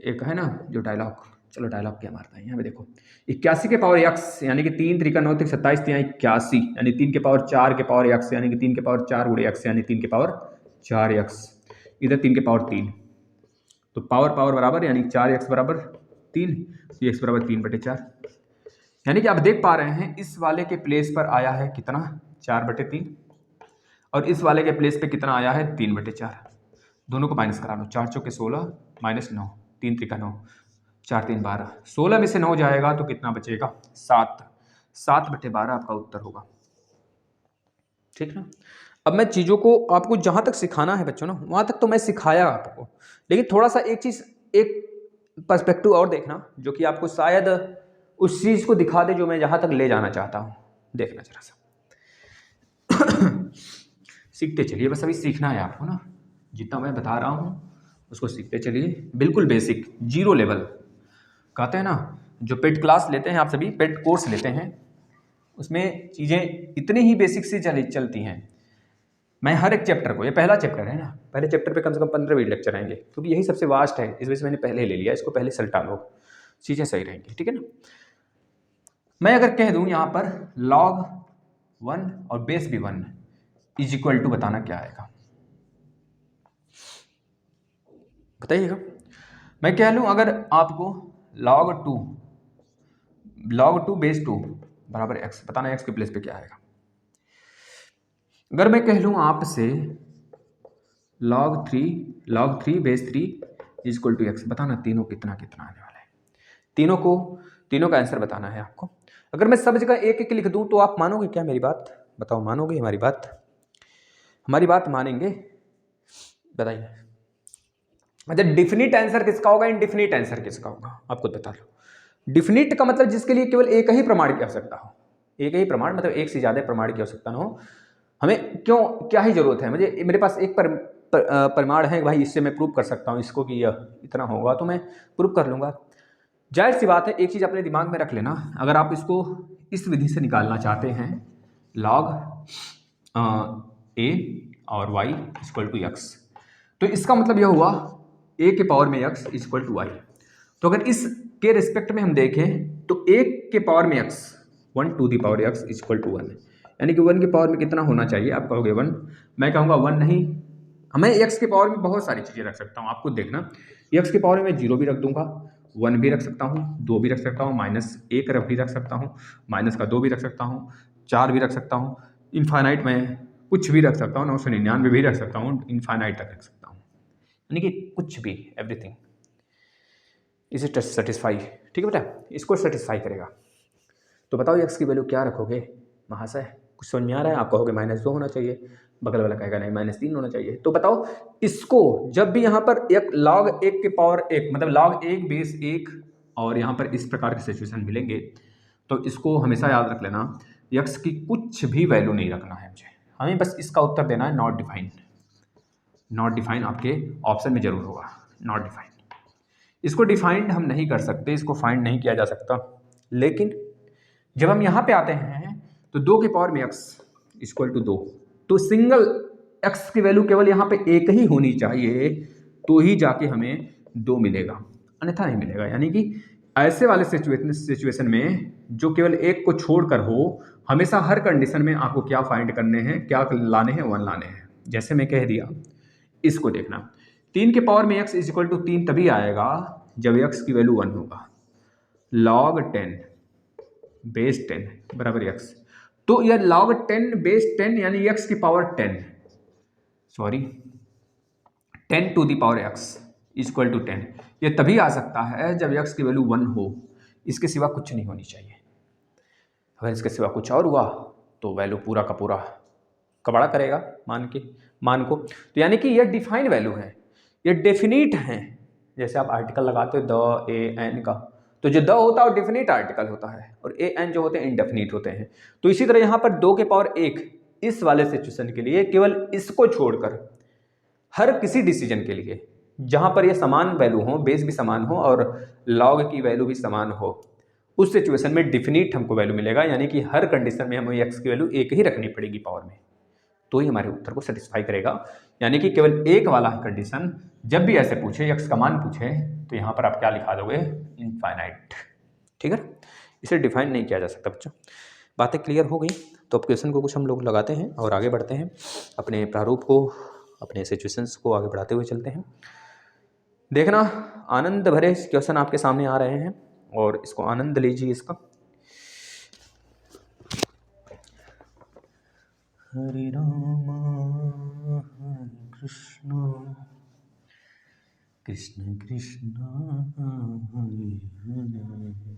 A: एक है ना जो डायलॉग, चलो डायलॉग क्या मारता है यहाँ पे देखो। 81 के पावर x, यानी कि 3 3 9 27 81, यानी 3 के पावर 4 के पावर x, यानी कि 3 के पावर 4 गुणे x, यानी 3 के पावर 4x, इधर 3 के पावर 3, तो पावर पावर बराबर, यानी 4x बराबर 3, तो x बराबर 3/4, यानी कि आप देख पा रहे हैं इस वाले के प्लेस पर आया है कितना 4/3, और इस वाले के प्लेस पे कितना आया है 3/4। दोनों को माइनस करा लो, 4 चौके 16 माइनस 9, 3 3 9, 4 3 12, 16 में से 9 जाएगा तो कितना बचेगा 7, 7/12 आपका उत्तर होगा। ठीक ना। अब मैं चीज़ों को आपको जहाँ तक सिखाना है बच्चों ना, वहाँ तक तो मैं सिखाया आपको, लेकिन थोड़ा सा एक चीज़, एक पर्सपेक्टिव और देखना जो कि आपको शायद उस चीज़ को दिखा दे जो मैं जहाँ तक ले जाना चाहता हूँ। देखना जरा सा सीखते चलिए, बस अभी सीखना है आपको ना, जितना मैं बता रहा हूँ उसको सीखते चलिए, बिल्कुल बेसिक जीरो लेवल कहते हैं ना। जो पेड क्लास लेते हैं आप सभी, पेड कोर्स लेते हैं, उसमें चीज़ें इतनी ही बेसिक से चलती हैं। मैं हर एक चैप्टर को, ये पहला चैप्टर है ना, पहले चैप्टर पे कम से कम 15-20 लेक्चर आएंगे, क्योंकि यही सबसे वास्ट है, इस वजह से मैंने पहले ले लिया, इसको पहले सलटा लो, चीज़ें सही रहेंगी। ठीक है ना। मैं अगर कह दूं यहाँ पर log 1 और बेस भी 1 इज इक्वल टू, बताना क्या आएगा बताइएगा। मैं कह लूँ अगर आपको log 2 बेस 2 बराबर x, बताना x के प्लेस पे क्या आएगा। अगर मैं कह लूँ आपसे log 3 base 3 is equal to x, बताना तीनों कितना कितना आने वाला है, तीनों का आंसर बताना है आपको। अगर मैं सब जगह एक एक लिख दूं तो आप मानोगे क्या मेरी बात, बताओ मानोगे हमारी बात मानेंगे, बताइए। मतलब डिफिनिट आंसर किसका होगा, इनडिफिनिट आंसर किसका होगा, आप खुद बता लो। डिफिनिट का मतलब जिसके लिए केवल एक ही प्रमाण की आवश्यकता हो, एक ही प्रमाण मतलब एक से ज़्यादा प्रमाण की आवश्यकता ना हो, हमें क्यों क्या ही जरूरत है, मेरे पास एक प्रमाण है भाई, इससे मैं प्रूव कर सकता हूँ इसको कि इतना होगा, तो मैं प्रूव कर लूँगा। जाहिर सी बात है, एक चीज़ अपने दिमाग में रख लेना, अगर आप इसको इस विधि से निकालना चाहते हैं log a और y इक्वल टू x। तो इसका मतलब यह हुआ a के पावर में x इक्वल टू y। तो अगर इस के रिस्पेक्ट में हम देखें तो a के पावर में x 1 to the power x equal to 1, यानी कि 1 के पावर में कितना होना चाहिए? आप कहोगे 1, मैं कहूँगा 1 नहीं, मैं x के पावर में बहुत सारी चीज़ें रख सकता हूँ। आपको देखना, x के पावर में 0 भी रख दूंगा, 1 भी रख सकता हूँ, 2 भी रख सकता हूँ, -1 भी रख सकता हूँ, माइनस का 2 भी रख सकता हूँ, 4 भी रख सकता हूँ, इनफाइनाइट में कुछ भी रख सकता हूँ, 999 भी रख सकता हूँ, इनफाइनाइट तक रख सकता हूँ, यानी कि कुछ भी, एवरीथिंग इसे सेटिस्फाई। ठीक है बेटा, इसको सेटिस्फाई करेगा। तो बताओ x की वैल्यू क्या रखोगे महाशय? कुछ समझ में आ रहा है? आप कहोगे -2 होना चाहिए, बगल वाला कहेगा नहीं -3 होना चाहिए। तो बताओ इसको जब भी यहाँ पर एक log 1 के पावर 1 मतलब log 1 बेस 1 और यहाँ पर इस प्रकार के सिचुएशन मिलेंगे तो इसको हमेशा याद रख लेना, x की कुछ भी वैल्यू नहीं रखना है मुझे, हमें बस इसका उत्तर देना है नॉट डिफाइंड। नॉट डिफाइंड आपके ऑप्शन में जरूर होगा, नॉट डिफाइंड। इसको डिफाइंड हम नहीं कर सकते, इसको फाइंड नहीं किया जा सकता, लेकिन जब हम यहाँ पे आते हैं तो 2 के पावर में x इक्वल टू 2, तो सिंगल x की वैल्यू केवल यहाँ पे 1 ही होनी चाहिए, तो ही जाके हमें 2 मिलेगा, अन्यथा नहीं मिलेगा। यानी कि ऐसे वाले सिचुएशन में जो केवल 1 को छोड़कर हो, हमेशा हर कंडीशन में आपको क्या फाइंड करने हैं, क्या लाने हैं? 1 लाने हैं। जैसे मैं कह दिया, इसको देखना, 3 के पावर में x इक्वल टू 3 तभी आएगा जब x की वैल्यू 1 होगा। log 10 बेस 10 बराबर x, तो यह log 10 बेस 10 यानी x की power 10, sorry 10 to the power x equal to 10, यह तभी आ सकता है जब x की वैल्यू 1 हो, इसके सिवा कुछ नहीं होनी चाहिए। अगर इसके सिवा कुछ और हुआ तो वैल्यू पूरा का पूरा कबाड़ा करेगा मान को। तो यानी कि यह डिफाइंड वैल्यू है, ये डेफिनिट है। जैसे आप आर्टिकल लगाते हो द ए एन का, तो जो द होता है वो डेफिनिट आर्टिकल होता है और ए एन जो होते हैं इनडेफिनिट होते हैं। तो इसी तरह यहाँ पर 2 के पावर 1 इस वाले सिचुएशन के लिए केवल इसको छोड़कर हर किसी डिसीजन के लिए जहाँ पर ये समान वैल्यू हो, बेस भी समान हो और लॉग की वैल्यू भी समान हो, उस सिचुएशन में डिफिनिट हमको वैल्यू मिलेगा। यानी कि हर कंडीशन में हमें एक्स की वैल्यू 1 ही रखनी पड़ेगी पावर में, तो ही हमारे उत्तर को सेटिस्फाई करेगा। यानी कि केवल एक वाला कंडीशन जब भी ऐसे पूछे, x का मान पूछे, तो यहाँ पर आप क्या लिखा दोगे? इनफाइनाइट। ठीक है, इसे डिफाइन नहीं किया जा सकता बच्चों। बातें क्लियर हो गई? तो अब क्वेश्चन को कुछ हम लोग लगाते हैं और आगे बढ़ते हैं, अपने प्रारूप को, अपने सिचुएशंस को आगे बढ़ाते हुए चलते हैं। देखना, आनंद भरे क्वेश्चन आपके सामने आ रहे हैं और इसको आनंद लीजिए इसका। हरे राम हरे कृष्ण कृष्ण कृष्ण हरे हरे,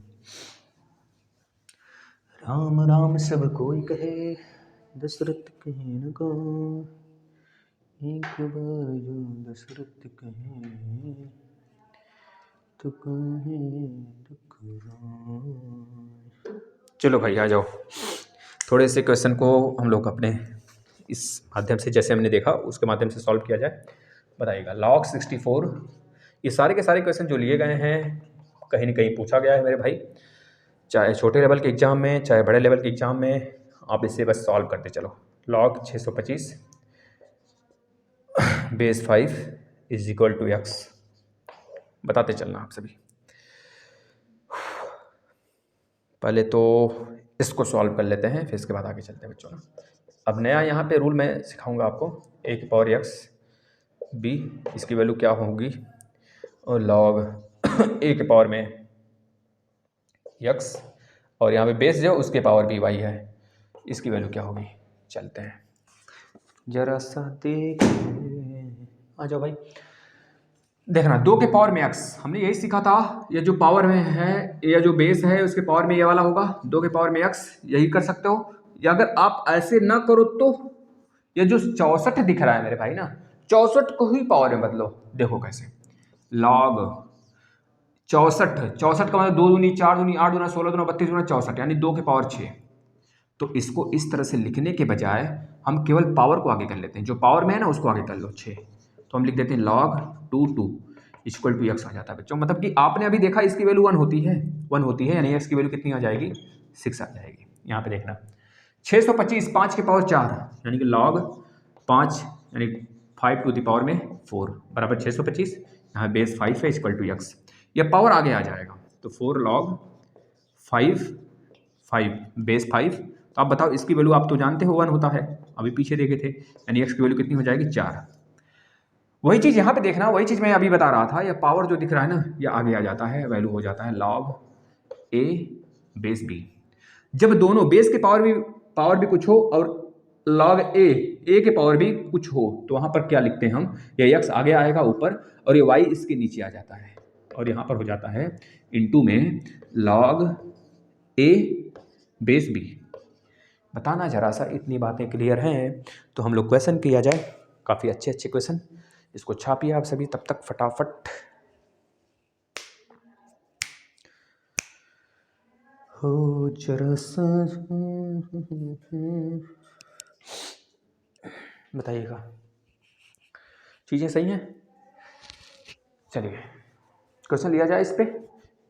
A: राम राम सब कोई कहे, दशरथ कहे न को, एक बार जो दशरथ कहे तो कहे दुख राम। चलो भाई आ जाओ, थोड़े से क्वेश्चन को हम लोग अपने इस माध्यम से, जैसे हमने देखा उसके माध्यम से सॉल्व किया जाए। बताइएगा, log 64, ये सारे के सारे क्वेश्चन जो लिए गए हैं कहीं ना कहीं पूछा गया है मेरे भाई, चाहे छोटे लेवल के एग्जाम में चाहे बड़े लेवल के एग्जाम में, आप इसे बस सॉल्व करते चलो। log 625 base 5 is equal to x, बताते चलना आप सभी। पहले तो इसको सॉल्व कर लेते हैं, फिर इसके बाद आगे चलते हैं बच्चों ना। अब नया यहाँ पे रूल मैं सिखाऊंगा आपको, a की पावर x b, इसकी वैल्यू क्या होगी, और log a के पावर में x और यहाँ पे बेस जो उसके पावर भी y है, इसकी वैल्यू क्या होगी। चलते हैं जरा सा देख, आ जाओ भाई। देखना, 2 के पावर में x, हमने यही सीखा था, ये जो पावर में है या जो बेस है उसके पावर में ये वाला होगा, 2 के पावर में x, यही कर सकते हो। या अगर आप ऐसे ना करो तो ये जो 64 दिख रहा है मेरे भाई ना, 64 को ही पावर में बदलो। देखो कैसे, log 64 का मतलब 2 दूनी 4 दूनी 8 दूना 16 दूना 32 दूना 64, यानी 2 के पावर 6। तो इसको इस तरह से लिखने के बजाय हम केवल पावर को आगे कर लेते हैं, जो पावर में है ना उसको आगे कर लो 6, तो हम लिख देते हैं log 2 इक्वल टू x आ जाता है बच्चों। मतलब कि आपने अभी देखा इसकी वैल्यू 1 होती है, यानी x की वैल्यू कितनी आ जाएगी? 6 आ जाएगी। यहाँ पे देखना, 625 5 के पावर 4, यानी कि log 5 यानी 5 टू द पावर में 4 बराबर 625, यहाँ बेस 5 है इक्वल टू x, यह पावर आगे आ जाएगा तो 4 log 5 बेस 5। तो आप बताओ इसकी वैल्यू आप तो जानते हो 1 होता है, अभी पीछे देखे थे, यानी x की वैल्यू कितनी हो जाएगी 4। वही चीज़ यहाँ पे देखना, वही चीज़ मैं अभी बता रहा था, यह पावर जो दिख रहा है ना ये आगे आ जाता है, वैल्यू हो जाता है log a बेस b। जब दोनों बेस के पावर भी कुछ हो और log a के पावर भी कुछ हो तो वहाँ पर क्या लिखते हैं हम, ये x आगे आएगा ऊपर और ये y इसके नीचे आ जाता है और यहाँ पर हो जाता है इनटू में log a बेस b। बताना जरा सा, इतनी बातें क्लियर हैं तो हम लोग क्वेश्चन किया जाए, काफ़ी अच्छे अच्छे क्वेश्चन, इसको छापिए आप सभी तब तक फटाफट। हो जरा सा बताइएगा, चीज़ें सही हैं? चलिए क्वेश्चन लिया जाए इस पे,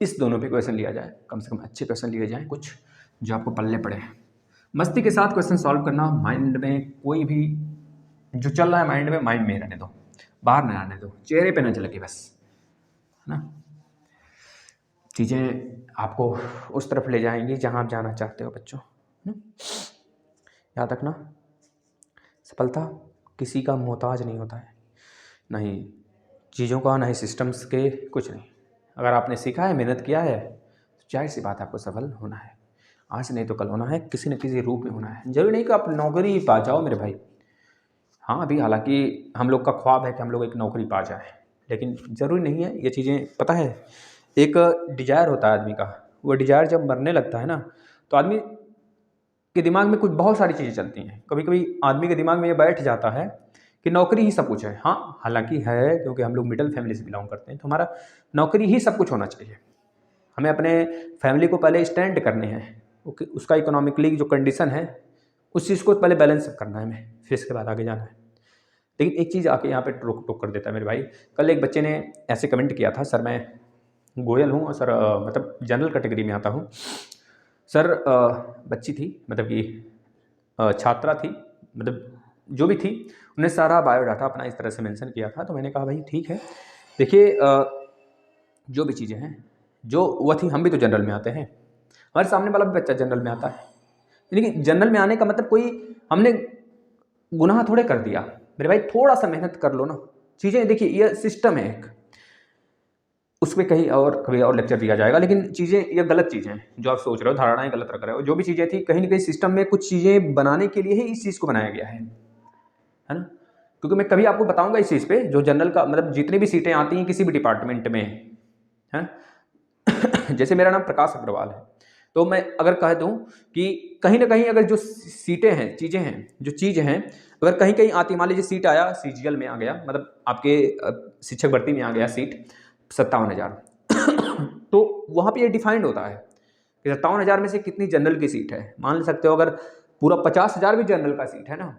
A: इस दोनों पे क्वेश्चन लिया जाए, कम से कम अच्छे क्वेश्चन लिए जाएं कुछ जो आपको पल्ले पड़े। मस्ती के साथ क्वेश्चन सॉल्व करना, माइंड में कोई भी जो चल रहा है माइंड में रहने दो, बाहर ना आने दो, चेहरे पे ना झलके बस, है ना। चीज़ें आपको उस तरफ ले जाएंगी जहां आप जाना चाहते हो बच्चों। याद रखना, सफलता किसी का मोहताज नहीं होता है, नहीं चीज़ों का, नहीं सिस्टम्स के, कुछ नहीं। अगर आपने सीखा है, मेहनत किया है तो जाहिर सी बात है आपको सफल होना है, आज नहीं तो कल होना है, किसी न किसी रूप में होना है। जरूरी नहीं कि आप नौकरी पा जाओ मेरे भाई, हाँ अभी हालांकि हम लोग का ख्वाब है कि हम लोग एक नौकरी पा जाए, लेकिन ज़रूरी नहीं है ये चीज़ें। पता है एक डिजायर होता है आदमी का, वो डिजायर जब मरने लगता है ना तो आदमी के दिमाग में कुछ बहुत सारी चीज़ें चलती हैं। कभी कभी आदमी के दिमाग में ये बैठ जाता है कि नौकरी ही सब कुछ है। हाँ हालांकि है, क्योंकि हम लोग मिडिल फैमिली से बिलोंग करते हैं तो हमारा नौकरी ही सब कुछ होना चाहिए। हमें अपने फैमिली को पहले स्टैंड करने हैं, उसका इकोनॉमिकली जो कंडीशन है उस चीज़ को पहले बैलेंस करना है हमें, फिर इसके बाद आगे जाना है। लेकिन एक चीज़ आके यहाँ पे रोक टोक कर देता है मेरे भाई। कल एक बच्चे ने ऐसे कमेंट किया था, सर मैं गोयल हूँ और सर मतलब जनरल कैटेगरी में आता हूँ सर। बच्ची थी, मतलब कि छात्रा थी, मतलब जो भी थी, उन्हें सारा बायोडाटा अपना इस तरह से मेंशन किया था। तो मैंने कहा भाई ठीक है, देखिए जो भी चीज़ें हैं जो वह थी, हम भी तो जनरल में आते हैं, हमारे सामने वाला भी बच्चा जनरल में आता है, यानी कि जनरल में आने का मतलब कोई हमने गुनाह थोड़े कर दिया मेरे भाई। थोड़ा सा मेहनत कर लो ना, चीज़ें देखिए ये सिस्टम है एक, उस पर कहीं और कभी और लेक्चर दिया जाएगा, लेकिन चीज़ें ये गलत चीज़ें हैं जो आप सोच रहे हो, धारणाएं गलत रख रहे हो। जो भी चीज़ें थी कहीं ना कहीं सिस्टम में कुछ चीज़ें बनाने के लिए ही इस चीज़ को बनाया गया है ना। क्योंकि मैं कभी आपको बताऊंगा इस चीज़ पे, जो जनरल का मतलब जितनी भी सीटें आती हैं किसी भी डिपार्टमेंट में है जैसे मेरा नाम प्रकाश अग्रवाल है, तो मैं अगर कह दूं कि कहीं ना कहीं अगर जो सीटें हैं, चीज़ें हैं, जो चीज़ हैं, अगर कहीं कहीं आती, मान लीजिए सीट आया CGL में आ गया, मतलब आपके शिक्षक भर्ती में आ गया सीट 57,000 तो वहाँ पे ये डिफाइंड होता है कि 57,000 में से कितनी जनरल की सीट है। मान सकते हो अगर पूरा 50,000 भी जनरल का सीट है ना,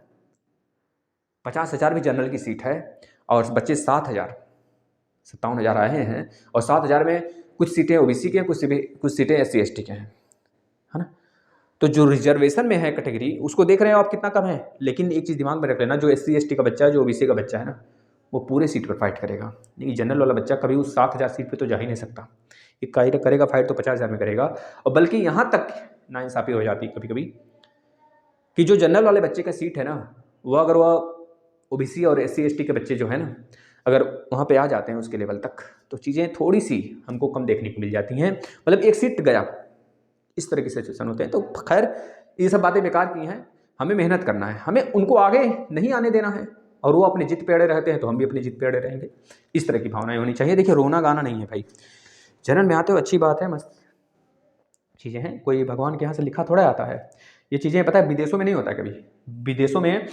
A: 50,000 भी जनरल की सीट है और बच्चे 7,000, 57,000 आए हैं और 7,000 में कुछ सीटें OBC के हैं, कुछ सीटें SC ST के हैं, है ना। तो जो रिजर्वेशन में है कैटेगरी, उसको देख रहे हो आप कितना कम है, लेकिन एक चीज़ दिमाग में रख लेना, जो SC ST का बच्चा है, जो OBC का बच्चा है ना, वो पूरे सीट पर फाइट करेगा। लेकिन जनरल वाला बच्चा कभी उस 7,000 सीट पे तो जा ही नहीं सकता। एक करेगा फाइट तो 50,000 में करेगा। और बल्कि यहाँ तक नाइंसाफ़ी हो जाती है कभी कभी कि जो जनरल वाले बच्चे का सीट है ना, वो अगर वह OBC और SC ST के बच्चे जो है ना, अगर वहाँ पे आ जाते हैं उसके लेवल तक, तो चीज़ें थोड़ी सी हमको कम देखने को मिल जाती हैं। मतलब एक सीट गया, इस तरह की सिचुएशन होते हैं। तो खैर ये सब बातें बेकार की हैं, हमें मेहनत करना है, हमें उनको आगे नहीं आने देना है, और वो अपनी जिद पे अड़े रहते हैं तो हम भी अपनी जिद पे अड़े रहेंगे। इस तरह की भावनाएं होनी चाहिए। देखिए रोना गाना नहीं है भाई, जनरल में आते हो अच्छी बात है, मस्त चीज़ें हैं, कोई भगवान के यहाँ से लिखा थोड़ा आता है ये चीज़ें। पता है विदेशों में नहीं होता, कभी विदेशों में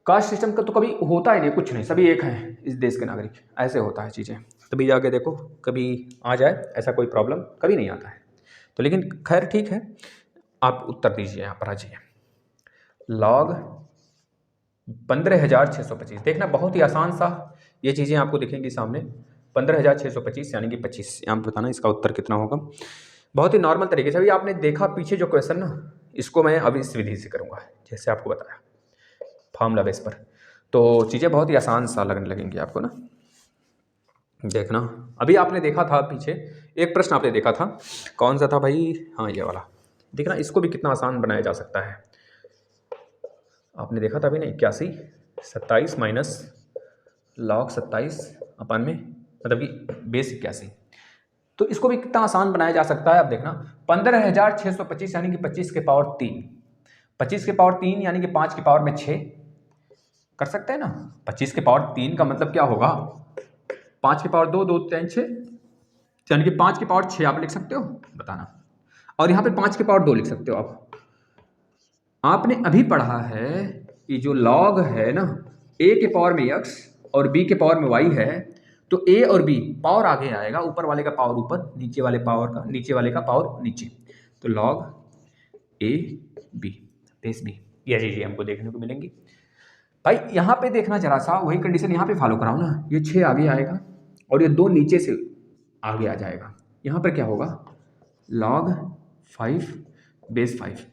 A: कास्ट सिस्टम का तो कभी होता ही नहीं, कुछ नहीं, सभी एक हैं इस देश के नागरिक, ऐसे होता है चीज़ें। तभी जाके देखो कभी आ जाए ऐसा कोई प्रॉब्लम, कभी नहीं आता है। तो लेकिन खैर ठीक है, आप उत्तर दीजिए, यहाँ पर आ जाइए। log 15,625, देखना बहुत ही आसान सा ये चीज़ें आपको दिखेंगी सामने। 15,625 यानी कि 25, यहाँ पर बताना इसका उत्तर कितना होगा। बहुत ही नॉर्मल तरीके से, अभी आपने देखा पीछे जो क्वेश्चन ना, इसको मैं अभी इस विधि से करूँगा जैसे आपको बताया, फार्मूला बेस पर। तो चीज़ें बहुत ही आसान सा लगने लगेंगी आपको ना। देखना, अभी आपने देखा था पीछे एक प्रश्न आपने देखा था, कौन सा था भाई? हाँ, ये वाला। देखना इसको भी कितना आसान बनाया जा सकता है। आपने देखा था अभी ना 81 27 माइनस log 27 अपन में, मतलब कि बेस 81। तो इसको भी कितना आसान बनाया जा सकता है। अब देखना 15,625 यानी कि 25 के पावर 3, 25 के पावर 3 यानी कि 5 के पावर में 6 कर सकते हैं ना। 25 के पावर 3 का मतलब क्या होगा? 5 के पावर 2, 2 3 6, यानी कि 5 के पावर 6 आप लिख सकते हो, बताना। और यहाँ पे 5 के पावर 2 लिख सकते हो आप। आपने अभी पढ़ा है कि जो लॉग है ना, a के पावर में x और b के पावर में y है, तो a और b पावर आगे आएगा, ऊपर वाले का पावर ऊपर, नीचे वाले वाले का पावर नीचे। तो log a b base b, ये चीजें हमको देखने को मिलेंगी। भाई यहाँ पे देखना जरा सा, वही कंडीशन यहाँ पे फॉलो कराओ ना। ये 6 आगे आएगा और ये 2 नीचे से आगे आ जाएगा। यहाँ पर क्या होगा? log 5 बेस 5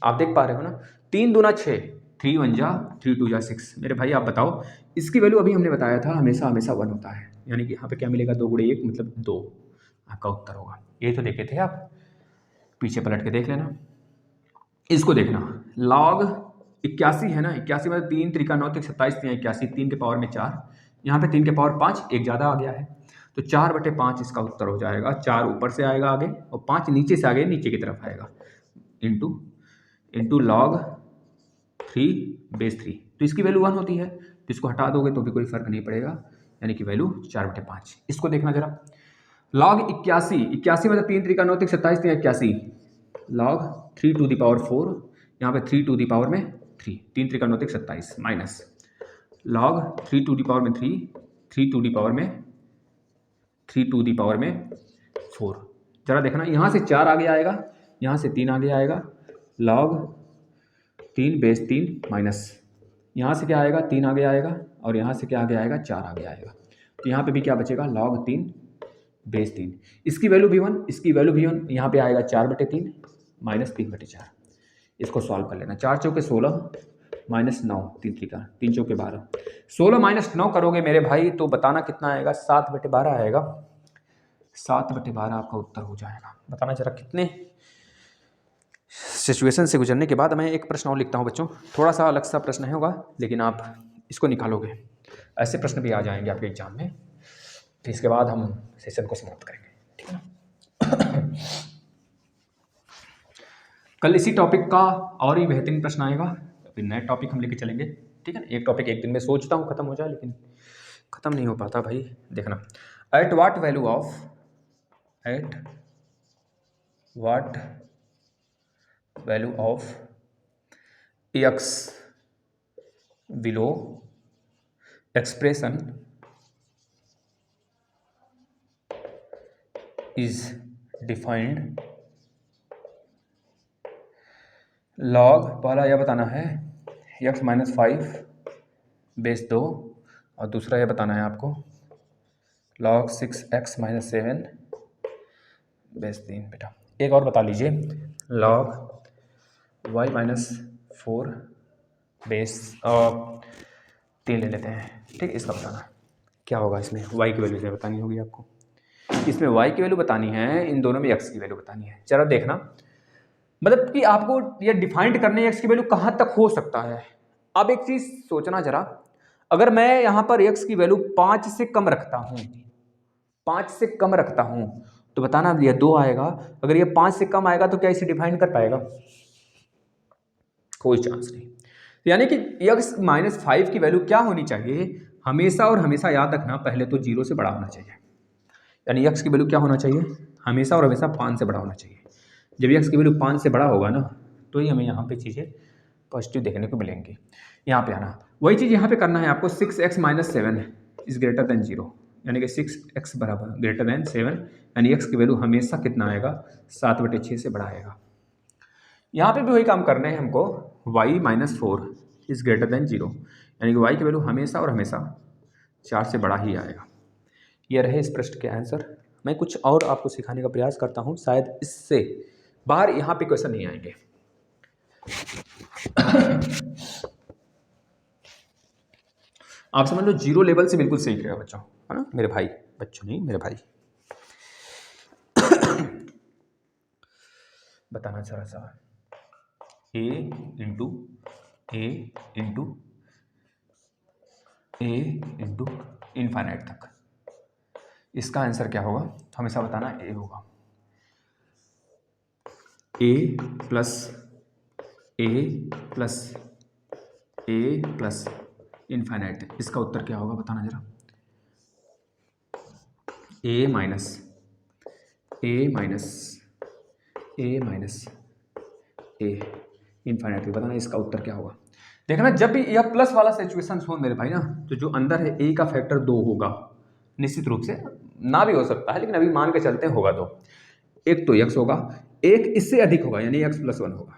A: आप देख पा रहे हो ना, 3 दूना 6, 3 1 जा 3 2 जा 6। मेरे भाई आप बताओ, इसकी वैल्यू अभी हमने बताया था हमेशा हमेशा 1 होता है, यानी कि यहाँ पे क्या मिलेगा? 2 गुणे 1 मतलब 2, आपका उत्तर होगा। ये तो देखे थे आप, पीछे पलट के देख लेना। इसको देखना, log 81 है ना, 81 मतलब 3 त्रिका 9 तक 27 81, 3 के पावर में 4, यहाँ पे 3 के पावर 5 एक ज़्यादा आ गया है, तो 4/5 इसका उत्तर हो जाएगा। 4 ऊपर से आएगा आगे और 5 नीचे से आगे नीचे की तरफ आएगा, इंटू log 3 बेस 3। तो इसकी वैल्यू 1 होती है, तो इसको हटा दोगे तो भी कोई फर्क नहीं पड़ेगा, यानी कि वैल्यू 4/5। इसको देखना जरा, log 81 मतलब 3 त्रिका 9 तक 27 81, log 3 टू द पावर 4, यहाँ पे 3 टू द पावर में 3, 3 त्रिका 9 तक 27 minus log 3 to the power में 3, 3 टू द पावर में 3 टू द पावर में 4। जरा देखना, यहाँ से 4 आगे आएगा, यहाँ से 3 आगे आएगा, log 3 बेस 3 माइनस यहाँ से क्या आएगा? 3 आगे आएगा और यहाँ से क्या आगे आएगा? 4 आगे आएगा। तो यहाँ पे भी क्या बचेगा? log 3 base 3। इसकी वैल्यू भी 1, इसकी वैल्यू भी 1, यहाँ पे आएगा 4/3 माइनस 3/4। इसको सॉल्व कर लेना। 4 चौके 16 माइनस 9, 3 त्रिका 3 चौके 12, 16 माइनस 9 करोगे मेरे भाई तो बताना कितना आएगा? 7/12 आएगा। 7/12 आपका उत्तर हो जाएगा। बताना जरा कितने सिचुएशन से गुजरने के बाद। मैं एक प्रश्न और लिखता हूँ बच्चों, थोड़ा सा अलग सा प्रश्न है होगा, लेकिन आप इसको निकालोगे। ऐसे प्रश्न भी आ जाएंगे आपके एग्जाम में। तो इसके बाद हम सेशन को समाप्त करेंगे, ठीक है ना। कल इसी टॉपिक का और ही बेहतरीन प्रश्न आएगा, फिर नए टॉपिक हम लेके चलेंगे, ठीक है ना। एक टॉपिक एक दिन में सोचता हूँ खत्म हो जाए, लेकिन खत्म नहीं हो पाता भाई। देखना, at what value of x below expression is defined। log पहला यह बताना है x माइनस 5 बेस 2, और दूसरा यह बताना है आपको log 6x माइनस 7 बेस 3। बेटा एक और बता लीजिए, log y माइनस 4 बेस 3 ले लेते हैं, ठीक है। इसका बताना क्या होगा, इसमें y की वैल्यू बतानी होगी आपको, इसमें y की वैल्यू बतानी है, इन दोनों में x की वैल्यू बतानी है। जरा देखना, मतलब कि आपको ये डिफाइंड करने x की वैल्यू कहाँ तक हो सकता है। अब एक चीज़ सोचना जरा, अगर मैं यहाँ पर x की वैल्यू 5 से कम रखता हूँ, 5 से कम रखता हूँ, तो बताना ये 2 आएगा। अगर ये 5 से कम आएगा तो क्या इसे डिफाइन कर पाएगा? कोई चांस नहीं। यानी कि x माइनस 5 की वैल्यू क्या होनी चाहिए? हमेशा और हमेशा याद रखना, पहले तो 0 से बड़ा होना चाहिए। यानी x की वैल्यू क्या होना चाहिए? हमेशा और हमेशा 5 से बड़ा होना चाहिए। जब x की वैल्यू 5 से बड़ा होगा ना, तो ही हमें यहाँ पे चीज़ें पॉजिटिव देखने को मिलेंगी। यहाँ पे आना, वही चीज़ यहाँ पे करना है आपको। 6x minus 7 is greater than 0, यानी कि 6x बराबर ग्रेटर देन 7, यानी x की वैल्यू हमेशा कितना आएगा? 7/6 से बड़ा आएगा। यहाँ पे भी वही काम करना है हमको, y minus 4 is greater than 0, यानी कि y की वैल्यू हमेशा और हमेशा 4 से बड़ा ही आएगा। ये रहे इस प्रश्न के आंसर। मैं कुछ और आपको सिखाने का प्रयास करता हूँ, शायद इससे बाहर यहाँ पे क्वेश्चन नहीं आएंगे। आप समझ लो जीरो लेवल से बिल्कुल सीख रहे हो बच्चों, है ना मेरे भाई, बच्चों नहीं मेरे भाई। बताना जरा सा, ए इंटू ए इंटू ए इंटू इनफाइनाइट तक, इसका आंसर क्या होगा हमेशा बताना। ए होगा ए प्लस ए प्लस ए प्लस इनफाइनाइट तक, इसका उत्तर क्या होगा बताना जरा। ए माइनस ए माइनस ए माइनस ए इनफाइनाइट तक, बताना इसका उत्तर क्या होगा। देखना जब भी यह प्लस वाला सिचुएशन हो मेरे भाई ना, तो जो अंदर है ए का फैक्टर 2 होगा निश्चित रूप से, ना भी हो सकता है लेकिन अभी मान के चलते हैं होगा 2। एक तो x होगा, एक इससे अधिक होगा यानी x + 1 होगा।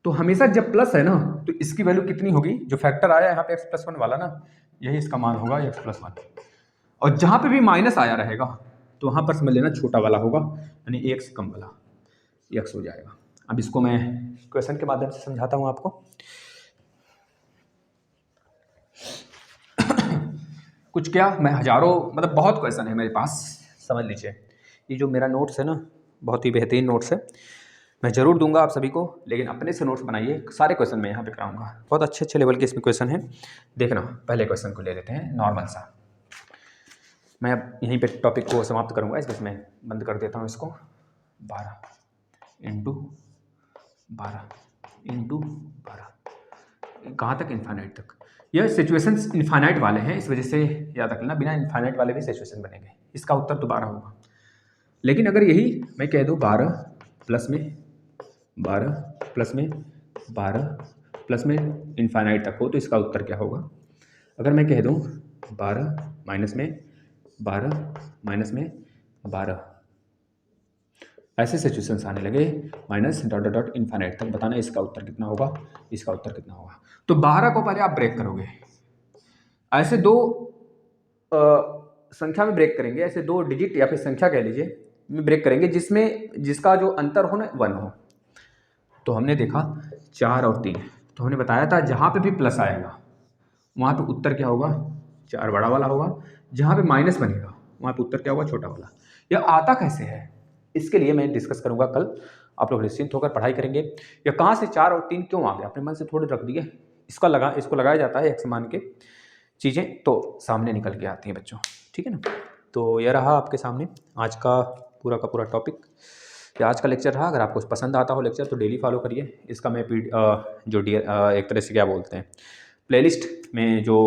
A: तो हमेशा जब प्लस है ना तो इसकी वैल्यू कितनी होगी, जो फैक्टर आया यहाँ पे x + 1 वाला ना, यही इसका मान होगा x + 1। और जहाँ पे भी माइनस आया रहेगा तो वहाँ पर समझ लेना छोटा वाला होगा, यानी एक से कम वाला x हो जाएगा। अब इसको मैं क्वेश्चन के माध्यम से समझाता हूँ आपको। कुछ क्या, मैं हजारों मतलब बहुत क्वेश्चन है मेरे पास, समझ लीजिए। ये जो मेरा नोट्स है ना बहुत ही बेहतरीन नोट्स है, मैं ज़रूर दूंगा आप सभी को, लेकिन अपने से नोट्स बनाइए, सारे क्वेश्चन मैं यहाँ पे कराऊंगा, बहुत अच्छे अच्छे लेवल के इसमें क्वेश्चन हैं। देखना पहले क्वेश्चन को ले लेते हैं नॉर्मल सा, मैं अब यहीं पे टॉपिक को समाप्त करूँगा, इस बीच में बंद कर देता हूँ इसको। 12 इंटू 12 कहाँ तक, इन्फाइनाइट तक। यह सिचुएशंस इन्फाइनाइट वाले हैं, इस वजह से याद रखना बिना इन्फाइनाइट वाले भी सिचुएशन बनेंगे। इसका उत्तर तो 12 होगा, लेकिन अगर यही मैं कह दूँ 12 प्लस में 12 प्लस में 12 प्लस में इन्फाइनाइट तक हो, तो इसका उत्तर क्या होगा। अगर मैं कह दूँ 12 माइनस में 12 माइनस में 12, ऐसे सिचुएशंस आने लगे minus dot dot dot infinite तक, बताना इसका उत्तर कितना होगा, इसका उत्तर कितना होगा। तो 12 को पहले आप ब्रेक करोगे, ऐसे दो संख्या में ब्रेक करेंगे, ऐसे 2 डिजिट या फिर संख्या कह लीजिए में ब्रेक करेंगे जिसमें जिसका जो अंतर हो ना 1 हो। तो हमने देखा 4 और 3, तो हमने बताया था जहाँ पे भी प्लस आएगा वहाँ पे उत्तर क्या होगा, 4 बड़ा वाला होगा, जहाँ पे माइनस बनेगा वहाँ पे उत्तर क्या होगा, छोटा वाला। यह आता कैसे है इसके लिए मैं डिस्कस करूँगा कल, आप लोग निश्चिंत होकर पढ़ाई करेंगे। या कहाँ से 4 और 3 क्यों आ गया, अपने मन से थोड़े रख दिए, इसको लगाया जाता है x मान के, चीज़ें तो सामने निकल के आती हैं बच्चों, ठीक है ना। तो यह रहा आपके सामने आज का पूरा टॉपिक, या आज का लेक्चर रहा। अगर आपको पसंद आता हो लेक्चर तो डेली फॉलो करिए इसका। मैं एक तरह से क्या बोलते हैं प्लेलिस्ट में जो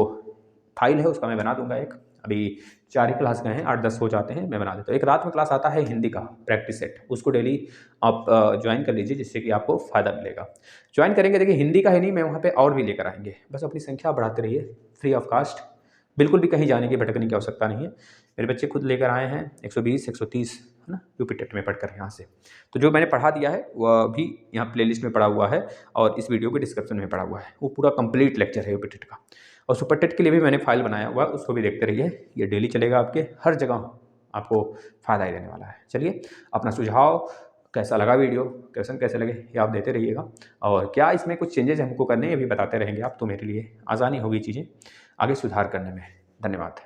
A: फाइल है उसका मैं बना दूंगा एक, अभी 4 ही क्लास गए हैं, 8-10 हो जाते हैं, मैं बना देता हूँ। एक रात में क्लास आता है हिंदी का प्रैक्टिस सेट, उसको डेली आप ज्वाइन कर लीजिए, जिससे कि आपको फ़ायदा मिलेगा। ज्वाइन करेंगे, देखिए हिंदी का ही नहीं, मैं वहाँ पे और भी लेकर आएंगे, बस अपनी संख्या बढ़ाते रहिए, फ्री ऑफ कास्ट, बिल्कुल भी कहीं जाने की भटकने की आवश्यकता नहीं है। मेरे बच्चे खुद लेकर आए हैं 120 130, है ना, यूपी टेट में पढ़कर यहाँ से। तो जो मैंने पढ़ा दिया है वह भी यहाँ प्लेलिस्ट में पड़ा हुआ है, और इस वीडियो के डिस्क्रिप्शन में पड़ा हुआ है, वो पूरा कंप्लीट लेक्चर है यूपी टेट का। और सुपर टेट के लिए भी मैंने फाइल बनाया हुआ है, उसको भी देखते रहिए, ये डेली चलेगा, आपके हर जगह आपको फ़ायदा ही देने वाला है। चलिए, अपना सुझाव कैसा लगा वीडियो, क्वेश्चन कैसे लगे, ये आप देते रहिएगा, और क्या इसमें कुछ चेंजेस हमको करने हैं ये भी बताते रहेंगे आप, तो मेरे लिए आसानी होगी चीज़ें आगे सुधार करने में। धन्यवाद।